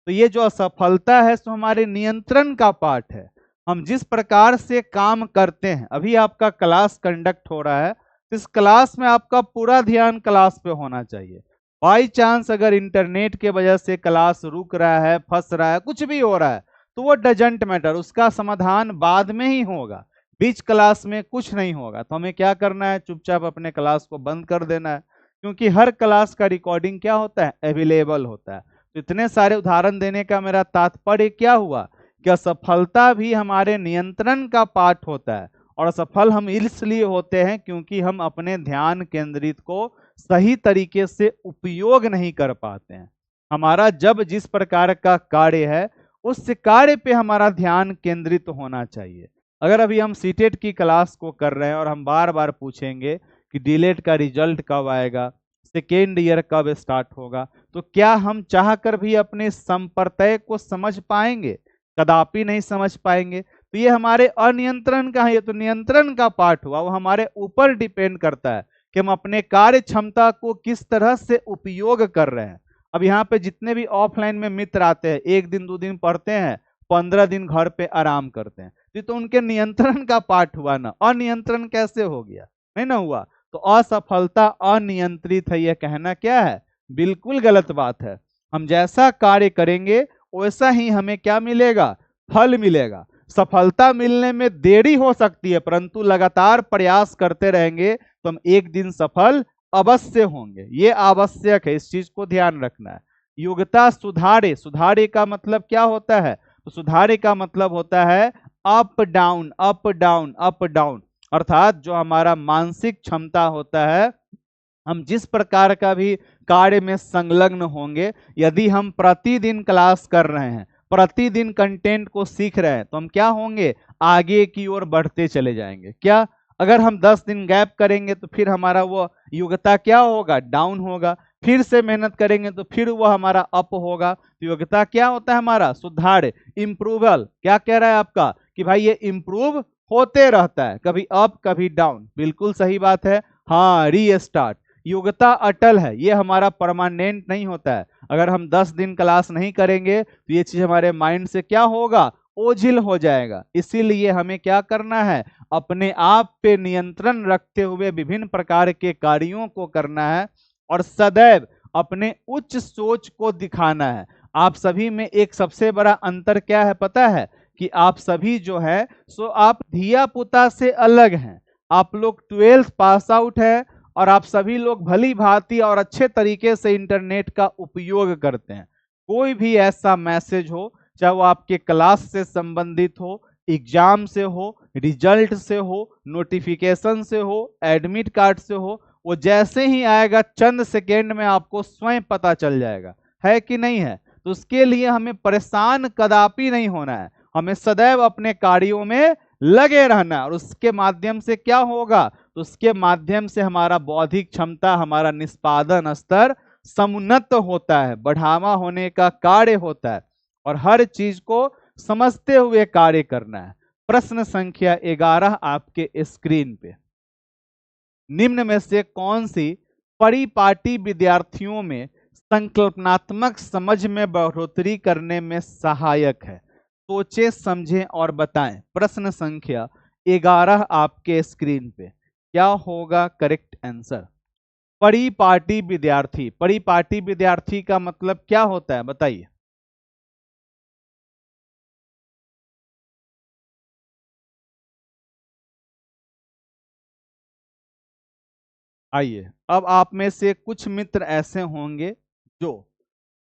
तो ये जो असफलता है सो हमारे नियंत्रण का पार्ट है। हम जिस प्रकार से काम करते हैं, अभी आपका क्लास कंडक्ट हो रहा है, तो इस क्लास में आपका पूरा ध्यान क्लास पे होना चाहिए। बाई चांस अगर इंटरनेट के वजह से क्लास रुक रहा है, फंस रहा है, कुछ भी हो रहा है, तो वो डजेंट मैटर, उसका समाधान बाद में ही होगा, बीच क्लास में कुछ नहीं होगा। तो हमें क्या करना है, चुपचाप अपने क्लास को बंद कर देना है, क्योंकि हर क्लास का रिकॉर्डिंग क्या होता है, अवेलेबल होता है। तो इतने सारे उदाहरण देने का मेरा तात्पर्य क्या हुआ कि असफलता भी हमारे नियंत्रण का पार्ट होता है, और असफल हम इसलिए होते हैं क्योंकि हम अपने ध्यान केंद्रित को सही तरीके से उपयोग नहीं कर पाते हैं। हमारा जब जिस प्रकार का कार्य है उस कार्य पे हमारा ध्यान केंद्रित होना चाहिए। अगर अभी हम सीटेट की क्लास को कर रहे हैं और हम बार बार पूछेंगे कि डीलेट का रिजल्ट कब आएगा, सेकेंड ईयर कब स्टार्ट होगा। तो क्या हम चाहकर भी अपने संप्रत्यय को समझ पाएंगे? कदापि नहीं समझ पाएंगे। तो ये हमारे अनियंत्रण का है, ये तो नियंत्रण का पार्ट हुआ, वो हमारे ऊपर डिपेंड करता है कि हम अपने कार्य क्षमता को किस तरह से उपयोग कर रहे हैं। अब यहाँ पे जितने भी ऑफलाइन में मित्र आते हैं, 1 दिन 2 दिन पढ़ते हैं, 15 दिन घर पे आराम करते हैं, ये तो उनके नियंत्रण का पार्ट हुआ ना। अनियंत्रण कैसे हो गया? नहीं ना हुआ। तो असफलता अनियंत्रित है, यह कहना क्या है? बिल्कुल गलत बात है। हम जैसा कार्य करेंगे वैसा ही हमें क्या मिलेगा? फल मिलेगा। सफलता मिलने में देरी हो सकती है, परंतु लगातार प्रयास करते रहेंगे तो हम एक दिन सफल अवश्य होंगे। ये आवश्यक है, इस चीज को ध्यान रखना है। योग्यता सुधारे, सुधारे का मतलब क्या होता है? तो सुधारे का मतलब होता है up down up down up down, अर्थात जो हमारा मानसिक क्षमता होता है, हम जिस प्रकार का भी कार्य में संलग्न होंगे, यदि हम प्रतिदिन क्लास कर रहे हैं, प्रतिदिन कंटेंट को सीख रहे हैं, तो हम क्या होंगे? आगे की ओर बढ़ते चले जाएंगे। क्या? अगर हम 10 दिन गैप करेंगे तो फिर हमारा वो योग्यता क्या होगा? डाउन होगा। फिर से मेहनत करेंगे तो फिर वो हमारा अप होगा। तो योग्यता क्या होता है? हमारा सुधार, इम्प्रूवल। क्या कह रहा है आपका कि भाई ये इम्प्रूव होते रहता है, कभी अप कभी डाउन। बिल्कुल सही बात है। हाँ, रीस्टार्ट। योग्यता अटल है, ये हमारा परमानेंट नहीं होता है। अगर हम 10 दिन क्लास नहीं करेंगे तो ये चीज हमारे माइंड से क्या होगा? ओझिल हो जाएगा। इसीलिए हमें क्या करना है? अपने आप पे नियंत्रण रखते हुए विभिन्न प्रकार के कार्यों को करना है और सदैव अपने उच्च सोच को दिखाना है। आप सभी में एक सबसे बड़ा अंतर क्या है पता है? कि आप सभी जो है सो आप धिया पुता से अलग हैं। आप लोग 12th पास आउट है और आप सभी लोग भली भांति और अच्छे तरीके से इंटरनेट का उपयोग करते हैं। कोई भी ऐसा मैसेज हो, चाहे वो आपके क्लास से संबंधित हो, एग्जाम से हो, रिजल्ट से हो, नोटिफिकेशन से हो, एडमिट कार्ड से हो, वो जैसे ही आएगा चंद सेकेंड में आपको स्वयं पता चल जाएगा, है कि नहीं है? तो उसके लिए हमें परेशान कदापि नहीं होना है, हमें सदैव अपने कार्यों में लगे रहना है। और उसके माध्यम से क्या होगा? तो उसके माध्यम से हमारा बौद्धिक क्षमता, हमारा निष्पादन स्तर समुन्नत होता है, बढ़ावा होने का कार्य होता है और हर चीज को समझते हुए कार्य करना है। प्रश्न संख्या 11 आपके स्क्रीन पे, निम्न में से कौन सी परिपाटी विद्यार्थियों में संकल्पनात्मक समझ में बढ़ोतरी करने में सहायक है? सोचे समझें और बताएं। प्रश्न संख्या 11 आपके स्क्रीन पे, क्या होगा करेक्ट आंसर? परिपाटी विद्यार्थी, परिपाटी विद्यार्थी का मतलब क्या होता है बताइए? आइए, अब आप में से कुछ मित्र ऐसे होंगे जो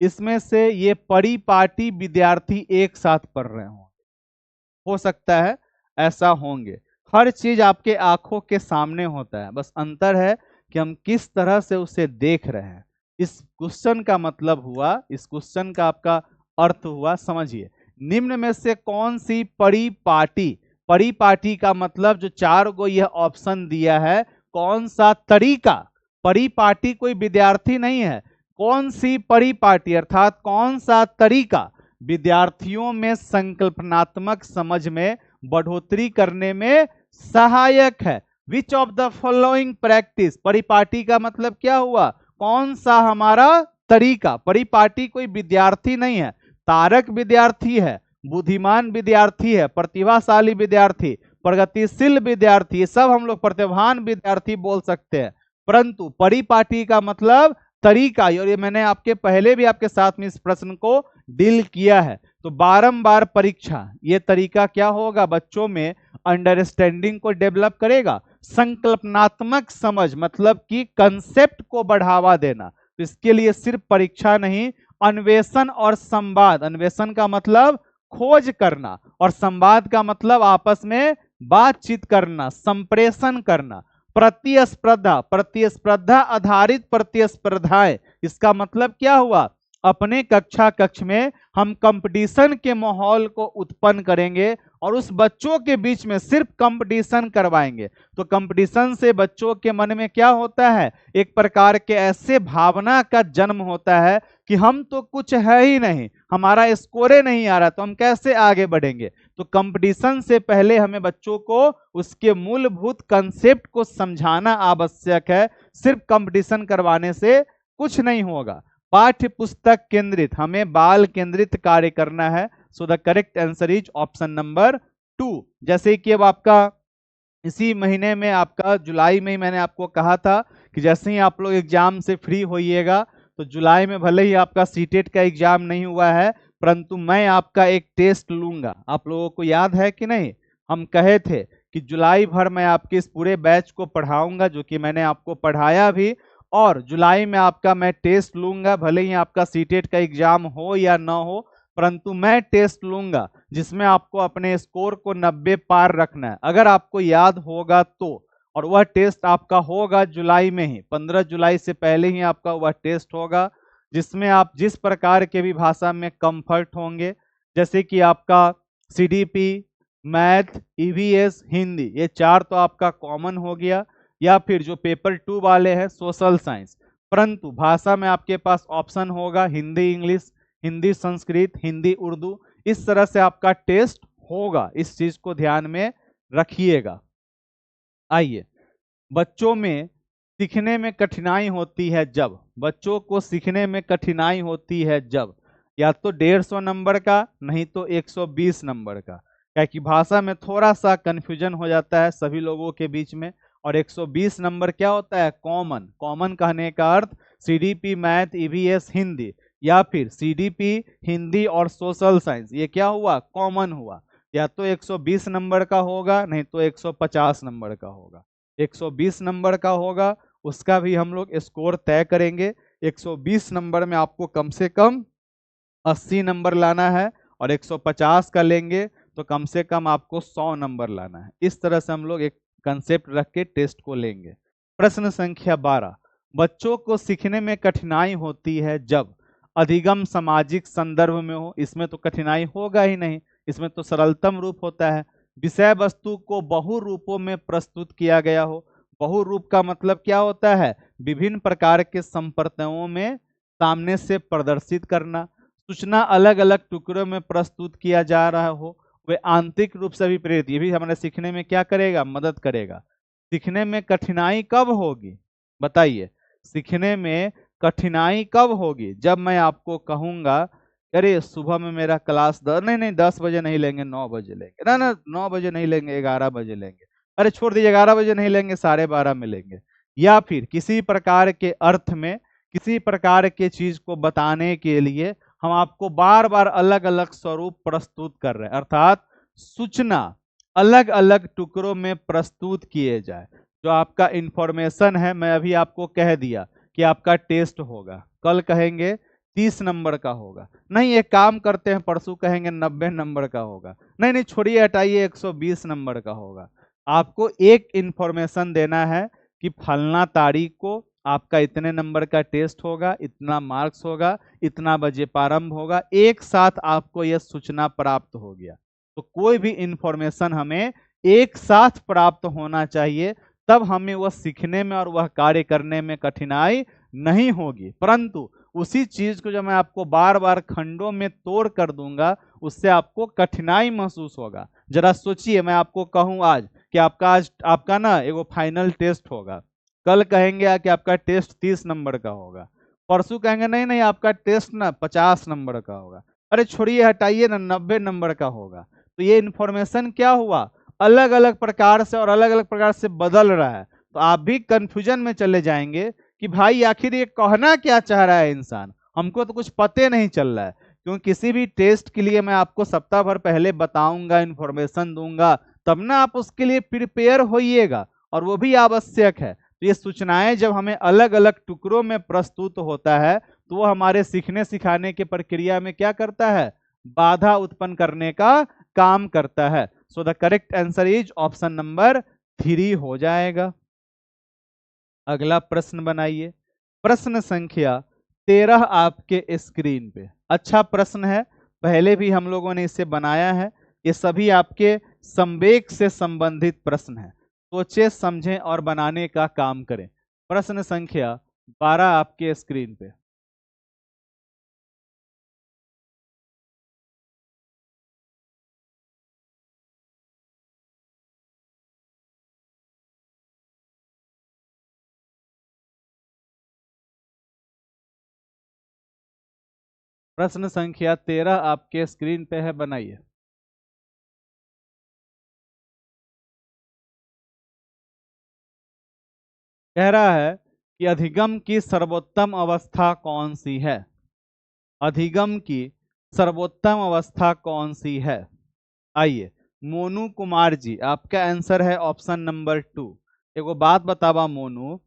इसमें से ये परिपाटी विद्यार्थी एक साथ पढ़ रहे हों, हो सकता है ऐसा होंगे। हर चीज आपके आंखों के सामने होता है, बस अंतर है कि हम किस तरह से उसे देख रहे हैं। इस क्वेश्चन का मतलब हुआ, इस क्वेश्चन का आपका अर्थ हुआ, समझिए। निम्न में से कौन सी परिपाटी, परिपाटी का मतलब जो 4 गो यह ऑप्शन दिया है, कौन सा तरीका? परिपाटी कोई विद्यार्थी नहीं है। कौन सी परिपाटी अर्थात कौन सा तरीका विद्यार्थियों में संकल्पनात्मक समझ में बढ़ोतरी करने में सहायक है? Which of the following practice, परिपाटी का मतलब क्या हुआ? कौन सा हमारा तरीका? परिपाटी कोई विद्यार्थी नहीं है, तारक विद्यार्थी है, बुद्धिमान विद्यार्थी है, प्रतिभाशाली विद्यार्थी, प्रगतिशील विद्यार्थी, ये सब हम लोग प्रतिभावान विद्यार्थी बोल सकते हैं। परंतु परिपाटी का मतलब तरीका, और ये मैंने आपके पहले भी आपके साथ में इस प्रश्न को डील किया है। तो बारंबार परीक्षा, ये तरीका क्या होगा? बच्चों में अंडरस्टैंडिंग को डेवलप करेगा, संकल्पनात्मक समझ मतलब कि कंसेप्ट को बढ़ावा देना। तो इसके लिए सिर्फ परीक्षा नहीं, अन्वेषण और संवाद, अन्वेषण का मतलब खोज करना और संवाद का मतलब आपस में बातचीत करना, संप्रेषण करना, प्रतिस्पर्धा, प्रतिस्पर्धा आधारित प्रतिस्पर्धाएं, इसका मतलब क्या हुआ? अपने कक्षा कक्ष में हम कंपटीशन के माहौल को उत्पन्न करेंगे और उस बच्चों के बीच में सिर्फ कंपटीशन करवाएंगे। तो कंपटीशन से बच्चों के मन में क्या होता है, एक प्रकार के ऐसे भावना का जन्म होता है कि हम तो कुछ है ही नहीं, हमारा स्कोरे नहीं आ रहा, तो हम कैसे आगे बढ़ेंगे। तो कंपटीशन से पहले हमें बच्चों को उसके मूलभूत कंसेप्ट को समझाना आवश्यक है। सिर्फ कंपटीशन करवाने से कुछ नहीं होगा। पाठ्य पुस्तक केंद्रित, हमें बाल केंद्रित कार्य करना है। So the correct answer is option number 2। जैसे कि अब आपका इसी महीने में, आपका जुलाई में ही मैंने आपको कहा था कि जैसे ही आप लोग एग्जाम से फ्री होइएगा, तो जुलाई में भले ही आपका सीटेट का एग्जाम नहीं हुआ है, परंतु मैं आपका एक टेस्ट लूंगा। आप लोगों को याद है कि नहीं, हम कहे थे कि जुलाई भर मैं आपके इस पूरे बैच को पढ़ाऊंगा, जो कि मैंने आपको पढ़ाया भी, और जुलाई में आपका मैं टेस्ट लूंगा। भले ही आपका सीटेट का एग्जाम हो या ना हो, परंतु मैं टेस्ट लूंगा जिसमें आपको अपने स्कोर को 90 पार रखना है, अगर आपको याद होगा तो। और वह टेस्ट आपका होगा जुलाई में ही, 15 जुलाई से पहले ही आपका वह टेस्ट होगा, जिसमें आप जिस प्रकार के भी भाषा में कंफर्ट होंगे, जैसे कि आपका सीडीपी, मैथ, ईवीएस, हिंदी, ये 4 तो आपका कॉमन हो गया, या फिर जो पेपर 2 वाले हैं सोशल साइंस। परंतु भाषा में आपके पास ऑप्शन होगा हिंदी इंग्लिश, हिंदी संस्कृत, हिंदी उर्दू, इस तरह से आपका टेस्ट होगा। इस चीज को ध्यान में रखिएगा। आइए, बच्चों में सीखने में कठिनाई होती है जब, बच्चों को सीखने में कठिनाई होती है जब या तो 150 नंबर का, नहीं तो 120 नंबर का, क्या कि भाषा में थोड़ा सा कंफ्यूजन हो जाता है सभी लोगों के बीच में। और 120 नंबर क्या होता है, कॉमन। कॉमन कहने का अर्थ सीडीपी, मैथ, ईवीएस, हिंदी, या फिर सीडीपी, हिंदी और सोशल साइंस, ये क्या हुआ, कॉमन हुआ। या तो 120 नंबर का होगा, नहीं तो 150 नंबर का होगा। 120 नंबर का होगा, उसका भी हम लोग स्कोर तय करेंगे। 120 नंबर में आपको कम से कम 80 नंबर लाना है, और 150 का लेंगे तो कम से कम आपको 100 नंबर लाना है। इस तरह से हम लोग एक कंसेप्ट रख के टेस्ट को लेंगे। प्रश्न संख्या 12, बच्चों को सीखने में कठिनाई होती है जब अधिगम सामाजिक संदर्भ में हो। इसमें तो कठिनाई होगा ही नहीं, इसमें तो सरलतम रूप होता है। विषय वस्तु को बहुरूपों में प्रस्तुत किया गया हो। बहुरूप का मतलब क्या होता है, विभिन्न प्रकार के संप्रदायों में सामने से प्रदर्शित करना। सूचना अलग अलग टुकड़ों में प्रस्तुत किया जा रहा हो, वे आंतरिक रूप से भी प्रेरित, ये भी हमारे सीखने में क्या करेगा, मदद करेगा। सीखने में कठिनाई कब होगी, बताइए, सीखने में कठिनाई कब होगी, जब मैं आपको कहूंगा अरे सुबह में मेरा क्लास नहीं 10 बजे नहीं लेंगे, 9 बजे लेंगे, ना 9 बजे नहीं लेंगे, 11 बजे लेंगे, अरे छोड़ दीजिए 11 बजे नहीं लेंगे, 12:30 में लेंगे। या फिर किसी प्रकार के अर्थ में, किसी प्रकार के चीज को बताने के लिए हम आपको बार बार अलग अलग स्वरूप प्रस्तुत कर रहे हैं, अर्थात सूचना अलग अलग टुकड़ों में प्रस्तुत किए जाए। जो आपका इंफॉर्मेशन है, मैं अभी आपको कह दिया कि आपका टेस्ट होगा, कल कहेंगे 30 नंबर का होगा, नहीं एक काम करते हैं परसों कहेंगे 90 नंबर का होगा, नहीं छोड़िए हटाइए 120 नंबर का होगा। आपको एक इंफॉर्मेशन देना है कि फलना तारीख को आपका इतने नंबर का टेस्ट होगा, इतना मार्क्स होगा, इतना बजे प्रारंभ होगा, एक साथ आपको यह सूचना प्राप्त हो गया। तो कोई भी इंफॉर्मेशन हमें एक साथ प्राप्त होना चाहिए, तब हमें वह सीखने में और वह कार्य करने में कठिनाई नहीं होगी। परंतु उसी चीज को जब मैं आपको बार बार खंडों में तोड़ कर दूंगा, उससे आपको कठिनाई महसूस होगा। जरा सोचिए, मैं आपको कहूं आज कि आपका ना एगो फाइनल टेस्ट होगा, कल कहेंगे कि आपका टेस्ट 30 नंबर का होगा, परसों कहेंगे नहीं आपका टेस्ट ना 50 नंबर का होगा, अरे छोड़िए हटाइए ना 90 नंबर का होगा। तो ये इंफॉर्मेशन क्या हुआ, अलग अलग प्रकार से और अलग अलग प्रकार से बदल रहा है। तो आप भी कंफ्यूजन में चले जाएंगे कि भाई आखिर ये कहना क्या चाह रहा है इंसान, हमको तो कुछ पते नहीं चल रहा है। क्योंकि किसी भी टेस्ट के लिए मैं आपको सप्ताह भर पहले बताऊंगा, इंफॉर्मेशन दूंगा, तब ना आप उसके लिए प्रिपेयर होइएगा, और वो भी आवश्यक है। तो ये सूचनाएं जब हमें अलग अलग टुकड़ों में प्रस्तुत होता है, तो वो हमारे सीखने सिखाने की प्रक्रिया में क्या करता है, बाधा उत्पन्न करने का काम करता है। So the correct answer is option number 3 हो जाएगा। अगला प्रश्न बनाइए, प्रश्न संख्या 13 आपके स्क्रीन पे। अच्छा प्रश्न है, पहले भी हम लोगों ने इसे बनाया है, ये सभी आपके संवेग से संबंधित प्रश्न हैं। सोचे समझें और बनाने का काम करें। प्रश्न संख्या 12 आपके स्क्रीन पे। प्रश्न संख्या 13 आपके स्क्रीन पे है, बनाइए। कह रहा है कि अधिगम की सर्वोत्तम अवस्था कौन सी है? अधिगम की सर्वोत्तम अवस्था कौन सी है? आइए, मोनू कुमार जी, आपका आंसर है ऑप्शन नंबर 2। एगो बात बतावा मोनू,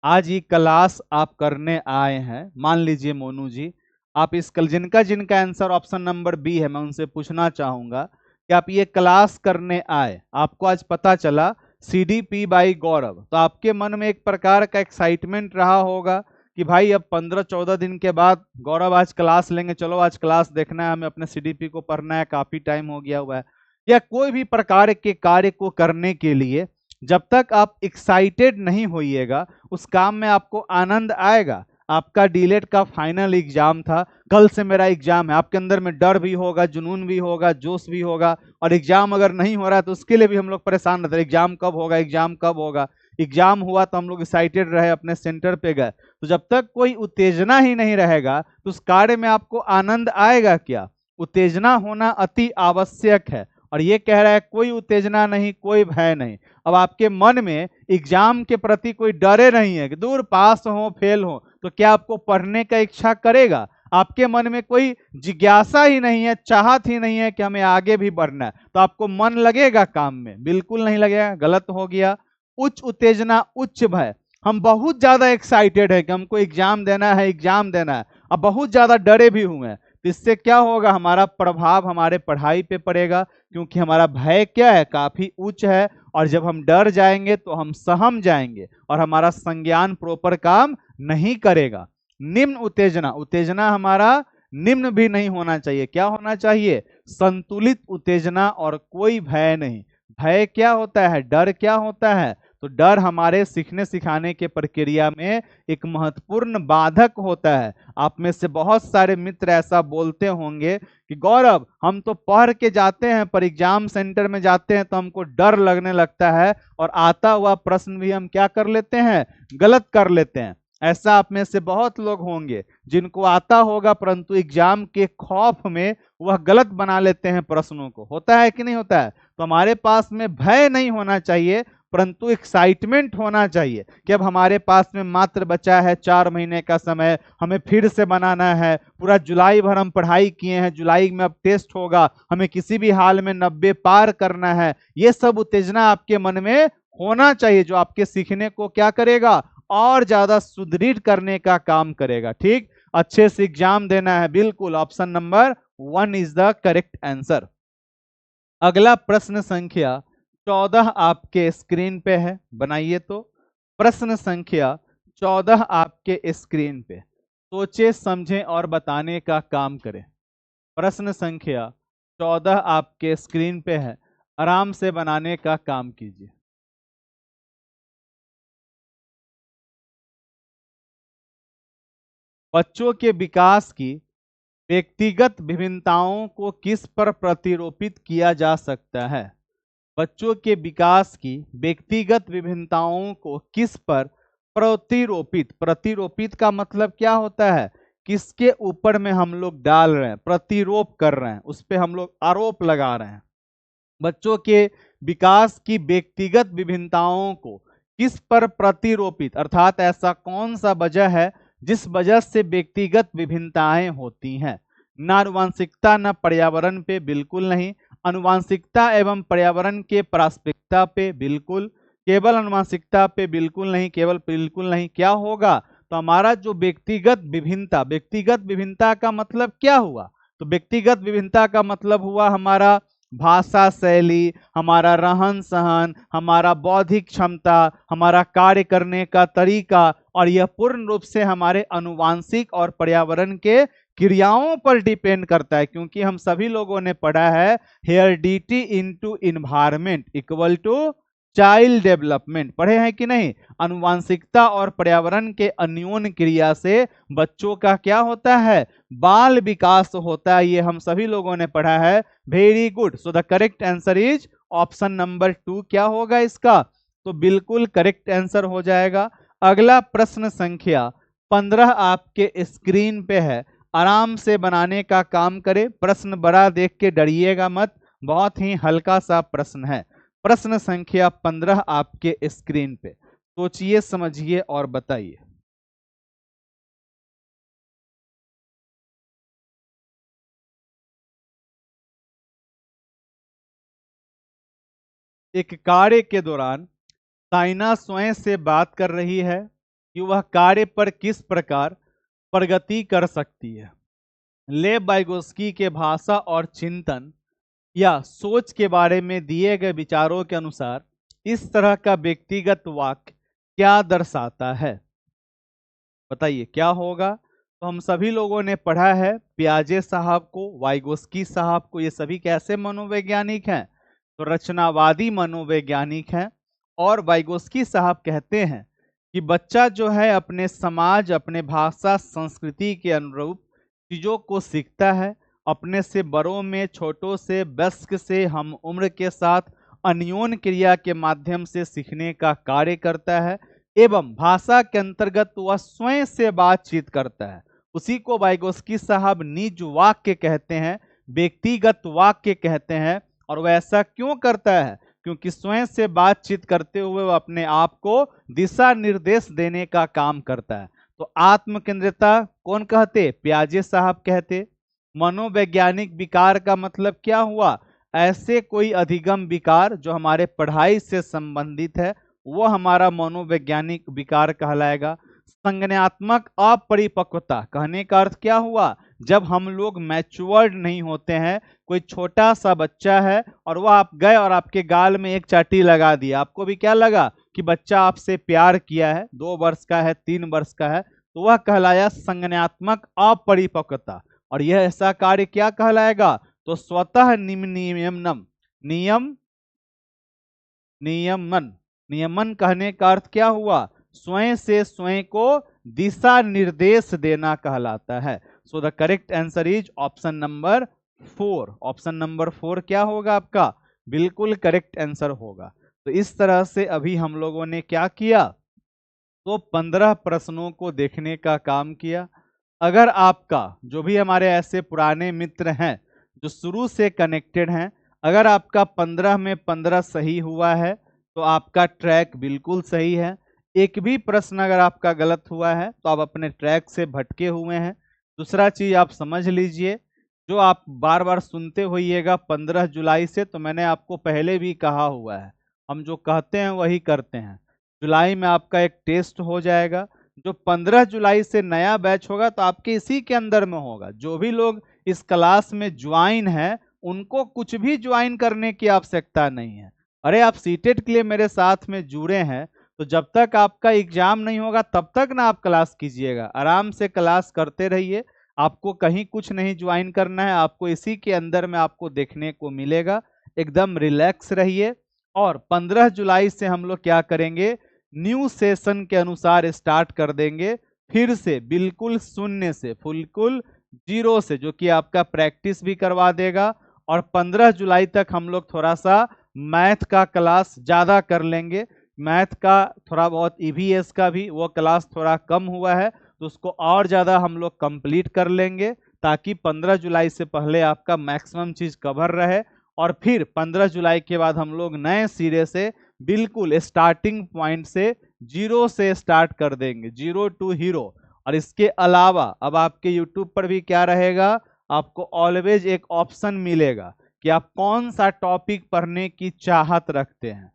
आज ये क्लास आप करने आए हैं, मान लीजिए मोनू जी, आप इस कल जिनका जिनका आंसर ऑप्शन नंबर बी है, मैं उनसे पूछना चाहूंगा कि आप ये क्लास करने आए, आपको आज पता चला CDP बाई गौरव, तो आपके मन में एक प्रकार का एक्साइटमेंट रहा होगा कि भाई अब 15-14 दिन के बाद गौरव आज क्लास लेंगे, चलो आज क्लास देखना है, हमें अपने CDP को पढ़ना है, काफी टाइम हो गया हुआ है। या कोई भी प्रकार के कार्य को करने के लिए जब तक आप एक्साइटेड नहीं होइएगा, उस काम में आपको आनंद आएगा। आपका डीलेट का फाइनल एग्जाम था, कल से मेरा एग्जाम है, आपके अंदर में डर भी होगा, जुनून भी होगा, जोश भी होगा, और एग्जाम अगर नहीं हो रहा है तो उसके लिए भी हम लोग परेशान रहते हैं, एग्जाम कब होगा, एग्जाम कब होगा। एग्जाम हुआ तो हम लोग एक्साइटेड रहे, अपने सेंटर पे गए। तो जब तक कोई उत्तेजना ही नहीं रहेगा तो उस कार्य में आपको आनंद आएगा क्या? उत्तेजना होना अति आवश्यक है। और ये कह रहा है कोई उत्तेजना नहीं, कोई भय नहीं। अब आपके मन में एग्जाम के प्रति कोई डरे नहीं है कि दूर पास हो फेल हो, तो क्या आपको पढ़ने का इच्छा करेगा? आपके मन में कोई जिज्ञासा ही नहीं है, चाहत ही नहीं है कि हमें आगे भी बढ़ना है, तो आपको मन लगेगा काम में? बिल्कुल नहीं लगेगा, गलत हो गया। उच्च उत्तेजना, उच्च भय, हम बहुत ज्यादा एक्साइटेड है कि हमको एग्जाम देना है, एग्जाम देना है, अब बहुत ज्यादा डरे भी हुए हैं, तो इससे क्या होगा? हमारा प्रभाव हमारे पढ़ाई पे पड़ेगा, क्योंकि हमारा भय क्या है? काफी उच्च है। और जब हम डर जाएंगे तो हम सहम जाएंगे और हमारा संज्ञान प्रॉपर काम नहीं करेगा। निम्न उत्तेजना, उत्तेजना हमारा निम्न भी नहीं होना चाहिए, क्या होना चाहिए? संतुलित उत्तेजना और कोई भय नहीं। भय क्या होता है? डर क्या होता है? तो डर हमारे सीखने सिखाने के प्रक्रिया में एक महत्वपूर्ण बाधक होता है। आप में से बहुत सारे मित्र ऐसा बोलते होंगे कि गौरव हम तो पढ़ के जाते हैं पर एग्जाम सेंटर में जाते हैं तो हमको डर लगने लगता है और आता हुआ प्रश्न भी हम क्या कर लेते हैं? गलत कर लेते हैं। ऐसा आप में से बहुत लोग होंगे जिनको आता होगा परंतु एग्जाम के खौफ में वह गलत बना लेते हैं प्रश्नों को। होता है कि नहीं होता है? तो हमारे पास में भय नहीं होना चाहिए परंतु एक्साइटमेंट होना चाहिए कि अब हमारे पास में मात्र बचा है 4 महीने का समय, हमें फिर से बनाना है, पूरा जुलाई भर हम पढ़ाई किए हैं, जुलाई में अब टेस्ट होगा, हमें किसी भी हाल में 90 पार करना है। ये सब उत्तेजना आपके मन में होना चाहिए जो आपके सीखने को क्या करेगा? और ज्यादा सुदृढ़ करने का काम करेगा। ठीक, अच्छे से एग्जाम देना है, बिल्कुल option number 1 is the correct answer. अगला प्रश्न संख्या 14 आपके स्क्रीन पे है, बनाइए। तो प्रश्न संख्या 14 आपके स्क्रीन पे, सोचे समझें और बताने का काम करें। प्रश्न संख्या 14 आपके स्क्रीन पे है, आराम से बनाने का काम कीजिए। बच्चों के विकास की व्यक्तिगत विभिन्नताओं को किस पर प्रतिरूपित किया जा सकता है? बच्चों के विकास की व्यक्तिगत विभिन्नताओं को किस पर प्रतिरूपित, प्रतिरूपित का मतलब क्या होता है? किसके ऊपर में हम लोग डाल रहे हैं, प्रतिरोप कर रहे हैं, उस पर हम लोग आरोप लगा रहे हैं। बच्चों के विकास की व्यक्तिगत विभिन्नताओं को किस पर प्रतिरूपित, अर्थात ऐसा कौन सा वजह है जिस वजह से व्यक्तिगत विभिन्नताएं होती हैं? न आनुवांशिकता न पर्यावरण पे, बिल्कुल नहीं। आनुवांशिकता एवं पर्यावरण के प्रासंगिकता पे, बिल्कुल। केवल आनुवांशिकता पे, बिल्कुल नहीं, केवल बिल्कुल नहीं। क्या होगा? तो हमारा जो व्यक्तिगत विभिन्नता, व्यक्तिगत विभिन्नता का मतलब क्या हुआ? तो व्यक्तिगत विभिन्नता का मतलब हुआ हमारा भाषा शैली, हमारा रहन सहन, हमारा बौद्धिक क्षमता, हमारा कार्य करने का तरीका, और यह पूर्ण रूप से हमारे आनुवांशिक और पर्यावरण के क्रियाओं पर डिपेंड करता है, क्योंकि हम सभी लोगों ने पढ़ा है heredity into environment equal to child development, पढ़े हैं कि नहीं। आनुवांशिकता और पर्यावरण के अन्योन्य क्रिया से बच्चों का क्या होता है, बाल विकास होता है, ये हम सभी लोगों ने पढ़ा है। Very good, so the correct answer is option number 2 क्या होगा इसका, तो बिल्कुल करेक्ट आंसर हो जाएगा। अगला प्रश्न संख्या 15 आपके स्क्रीन पे है, आराम से बनाने का काम करें, प्रश्न बड़ा देख के डरिएगा मत, बहुत ही हल्का सा प्रश्न है। प्रश्न संख्या 15 आपके स्क्रीन पे, सोचिए समझिए और बताइए। एक कार्य के दौरान साइना स्वयं से बात कर रही है कि वह कार्य पर किस प्रकार प्रगति कर सकती है। लेव वाइगोस्की के भाषा और चिंतन या सोच के बारे में दिए गए विचारों के अनुसार इस तरह का व्यक्तिगत वाक्य क्या दर्शाता है, बताइए क्या होगा। तो हम सभी लोगों ने पढ़ा है पियाजे साहब को, वाइगोस्की साहब को, ये सभी कैसे मनोवैज्ञानिक हैं, तो रचनावादी मनोवैज्ञानिक हैं। और वाइगोस्की साहब कहते हैं कि बच्चा जो है अपने समाज, अपने भाषा, संस्कृति के अनुरूप चीज़ों को सीखता है, अपने से बड़ों में, छोटों से, वयस्क से, हम उम्र के साथ अन्योन्य क्रिया के माध्यम से सीखने का कार्य करता है, एवं भाषा के अंतर्गत वह स्वयं से बातचीत करता है। उसी को वाइगोस्की साहब निज वाक्य कहते हैं, व्यक्तिगत वाक्य कहते हैं। और वह ऐसा क्यों करता है, क्योंकि स्वयं से बातचीत करते हुए वह अपने आप को दिशा निर्देश देने का काम करता है। तो आत्मकेंद्रिता कौन कहते, पियाजे साहब कहते। मनोवैज्ञानिक विकार का मतलब क्या हुआ, ऐसे कोई अधिगम विकार जो हमारे पढ़ाई से संबंधित है, वो हमारा मनोवैज्ञानिक विकार कहलाएगा। संज्ञानात्मक अपरिपक्वता कहने का अर्थ क्या हुआ, जब हम लोग मैच्योर्ड नहीं होते हैं, कोई छोटा सा बच्चा है और वह आप गए और आपके गाल में एक चाटी लगा दिया, आपको भी क्या लगा कि बच्चा आपसे प्यार किया है, 2 वर्ष का है, 3 वर्ष का है, तो वह कहलाया संज्ञानात्मक अपरिपक्वता। और यह ऐसा कार्य क्या कहलाएगा, तो स्वतः नियमनम, नियमन, नियमन कहने का अर्थ क्या हुआ, स्वयं से स्वयं को दिशा निर्देश देना कहलाता है। So the correct answer is option number 4। Option number 4 क्या होगा आपका, बिल्कुल करेक्ट आंसर होगा। तो इस तरह से अभी हम लोगों ने क्या किया, तो 15 प्रश्नों को देखने का काम किया। अगर आपका जो भी हमारे ऐसे पुराने मित्र हैं जो शुरू से कनेक्टेड हैं, अगर आपका 15 में 15 सही हुआ है तो आपका ट्रैक बिल्कुल सही है। एक भी प्रश्न अगर आपका गलत हुआ है तो आप अपने ट्रैक से भटके हुए हैं। दूसरा चीज आप समझ लीजिए, जो आप बार बार सुनते होइएगा 15 जुलाई से, तो मैंने आपको पहले भी कहा हुआ है, हम जो कहते हैं वही करते हैं। जुलाई में आपका एक टेस्ट हो जाएगा, जो 15 जुलाई से नया बैच होगा तो आपके इसी के अंदर में होगा। जो भी लोग इस क्लास में ज्वाइन है उनको कुछ भी ज्वाइन करने की आवश्यकता नहीं है। अरे आप सीटेट के लिए मेरे साथ में जुड़े हैं, तो जब तक आपका एग्जाम नहीं होगा तब तक ना आप क्लास कीजिएगा, आराम से क्लास करते रहिए। आपको कहीं कुछ नहीं ज्वाइन करना है, आपको इसी के अंदर में आपको देखने को मिलेगा। एकदम रिलैक्स रहिए। और 15 जुलाई से हम लोग क्या करेंगे, न्यू सेशन के अनुसार स्टार्ट कर देंगे, फिर से बिल्कुल शून्य से, बिल्कुल जीरो से, जो कि आपका प्रैक्टिस भी करवा देगा। और 15 जुलाई तक हम लोग थोड़ा सा मैथ का क्लास ज़्यादा कर लेंगे। मैथ का थोड़ा बहुत ईवीएस का भी वो क्लास थोड़ा कम हुआ है, तो उसको और ज़्यादा हम लोग कंप्लीट कर लेंगे, ताकि 15 जुलाई से पहले आपका मैक्सिमम चीज़ कवर रहे। और फिर 15 जुलाई के बाद हम लोग नए सिरे से बिल्कुल स्टार्टिंग पॉइंट से, जीरो से स्टार्ट कर देंगे, जीरो टू हीरो। और इसके अलावा अब आपके यूट्यूब पर भी क्या रहेगा, आपको ऑलवेज एक ऑप्शन मिलेगा कि आप कौन सा टॉपिक पढ़ने की चाहत रखते हैं।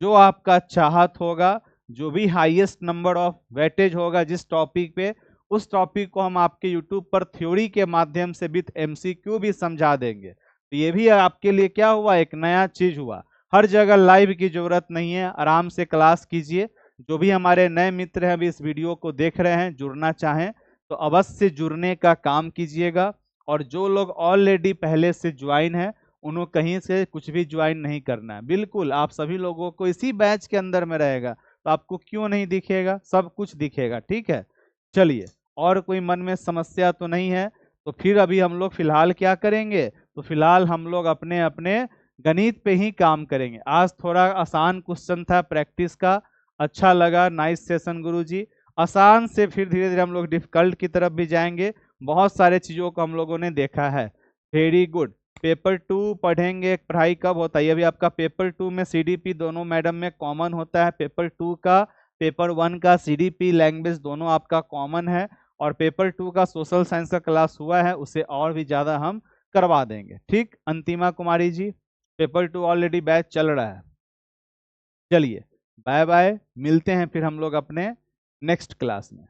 जो आपका चाहत होगा, जो भी हाईएस्ट नंबर ऑफ वेटेज होगा जिस टॉपिक पे, उस टॉपिक को हम आपके यूट्यूब पर थ्योरी के माध्यम से विथ एमसीक्यू भी समझा देंगे। तो ये भी आपके लिए क्या हुआ, एक नया चीज हुआ। हर जगह लाइव की जरूरत नहीं है, आराम से क्लास कीजिए। जो भी हमारे नए मित्र हैं अभी इस वीडियो को देख रहे हैं, जुड़ना चाहें तो अवश्य जुड़ने का काम कीजिएगा। और जो लोग ऑलरेडी पहले से ज्वाइन है, उन्होंने कहीं से कुछ भी ज्वाइन नहीं करना है, बिल्कुल आप सभी लोगों को इसी बैच के अंदर में रहेगा, तो आपको क्यों नहीं दिखेगा, सब कुछ दिखेगा, ठीक है। चलिए, और कोई मन में समस्या तो नहीं है, तो फिर अभी हम लोग फिलहाल क्या करेंगे, तो फिलहाल हम लोग अपने अपने गणित पे ही काम करेंगे। आज थोड़ा आसान क्वेश्चन था प्रैक्टिस का, अच्छा लगा, नाइस सेशन गुरुजी। आसान से फिर धीरे धीरे हम लोग डिफिकल्ट की तरफ भी जाएंगे, बहुत सारे चीज़ों को हम लोगों ने देखा है। Very good. पेपर 2 पढ़ेंगे, पढ़ाई कब होता है, ये भी आपका पेपर 2 में सीडीपी दोनों मैडम में कॉमन होता है। पेपर 2 का, पेपर 1 का सीडीपी लैंग्वेज दोनों आपका कॉमन है, और पेपर 2 का सोशल साइंस का क्लास हुआ है, उसे और भी ज़्यादा हम करवा देंगे, ठीक। अंतिमा Kumari ji, paper 2 already batch चल रहा है। चलिए, बाय बाय, मिलते हैं फिर हम लोग अपने नेक्स्ट क्लास में।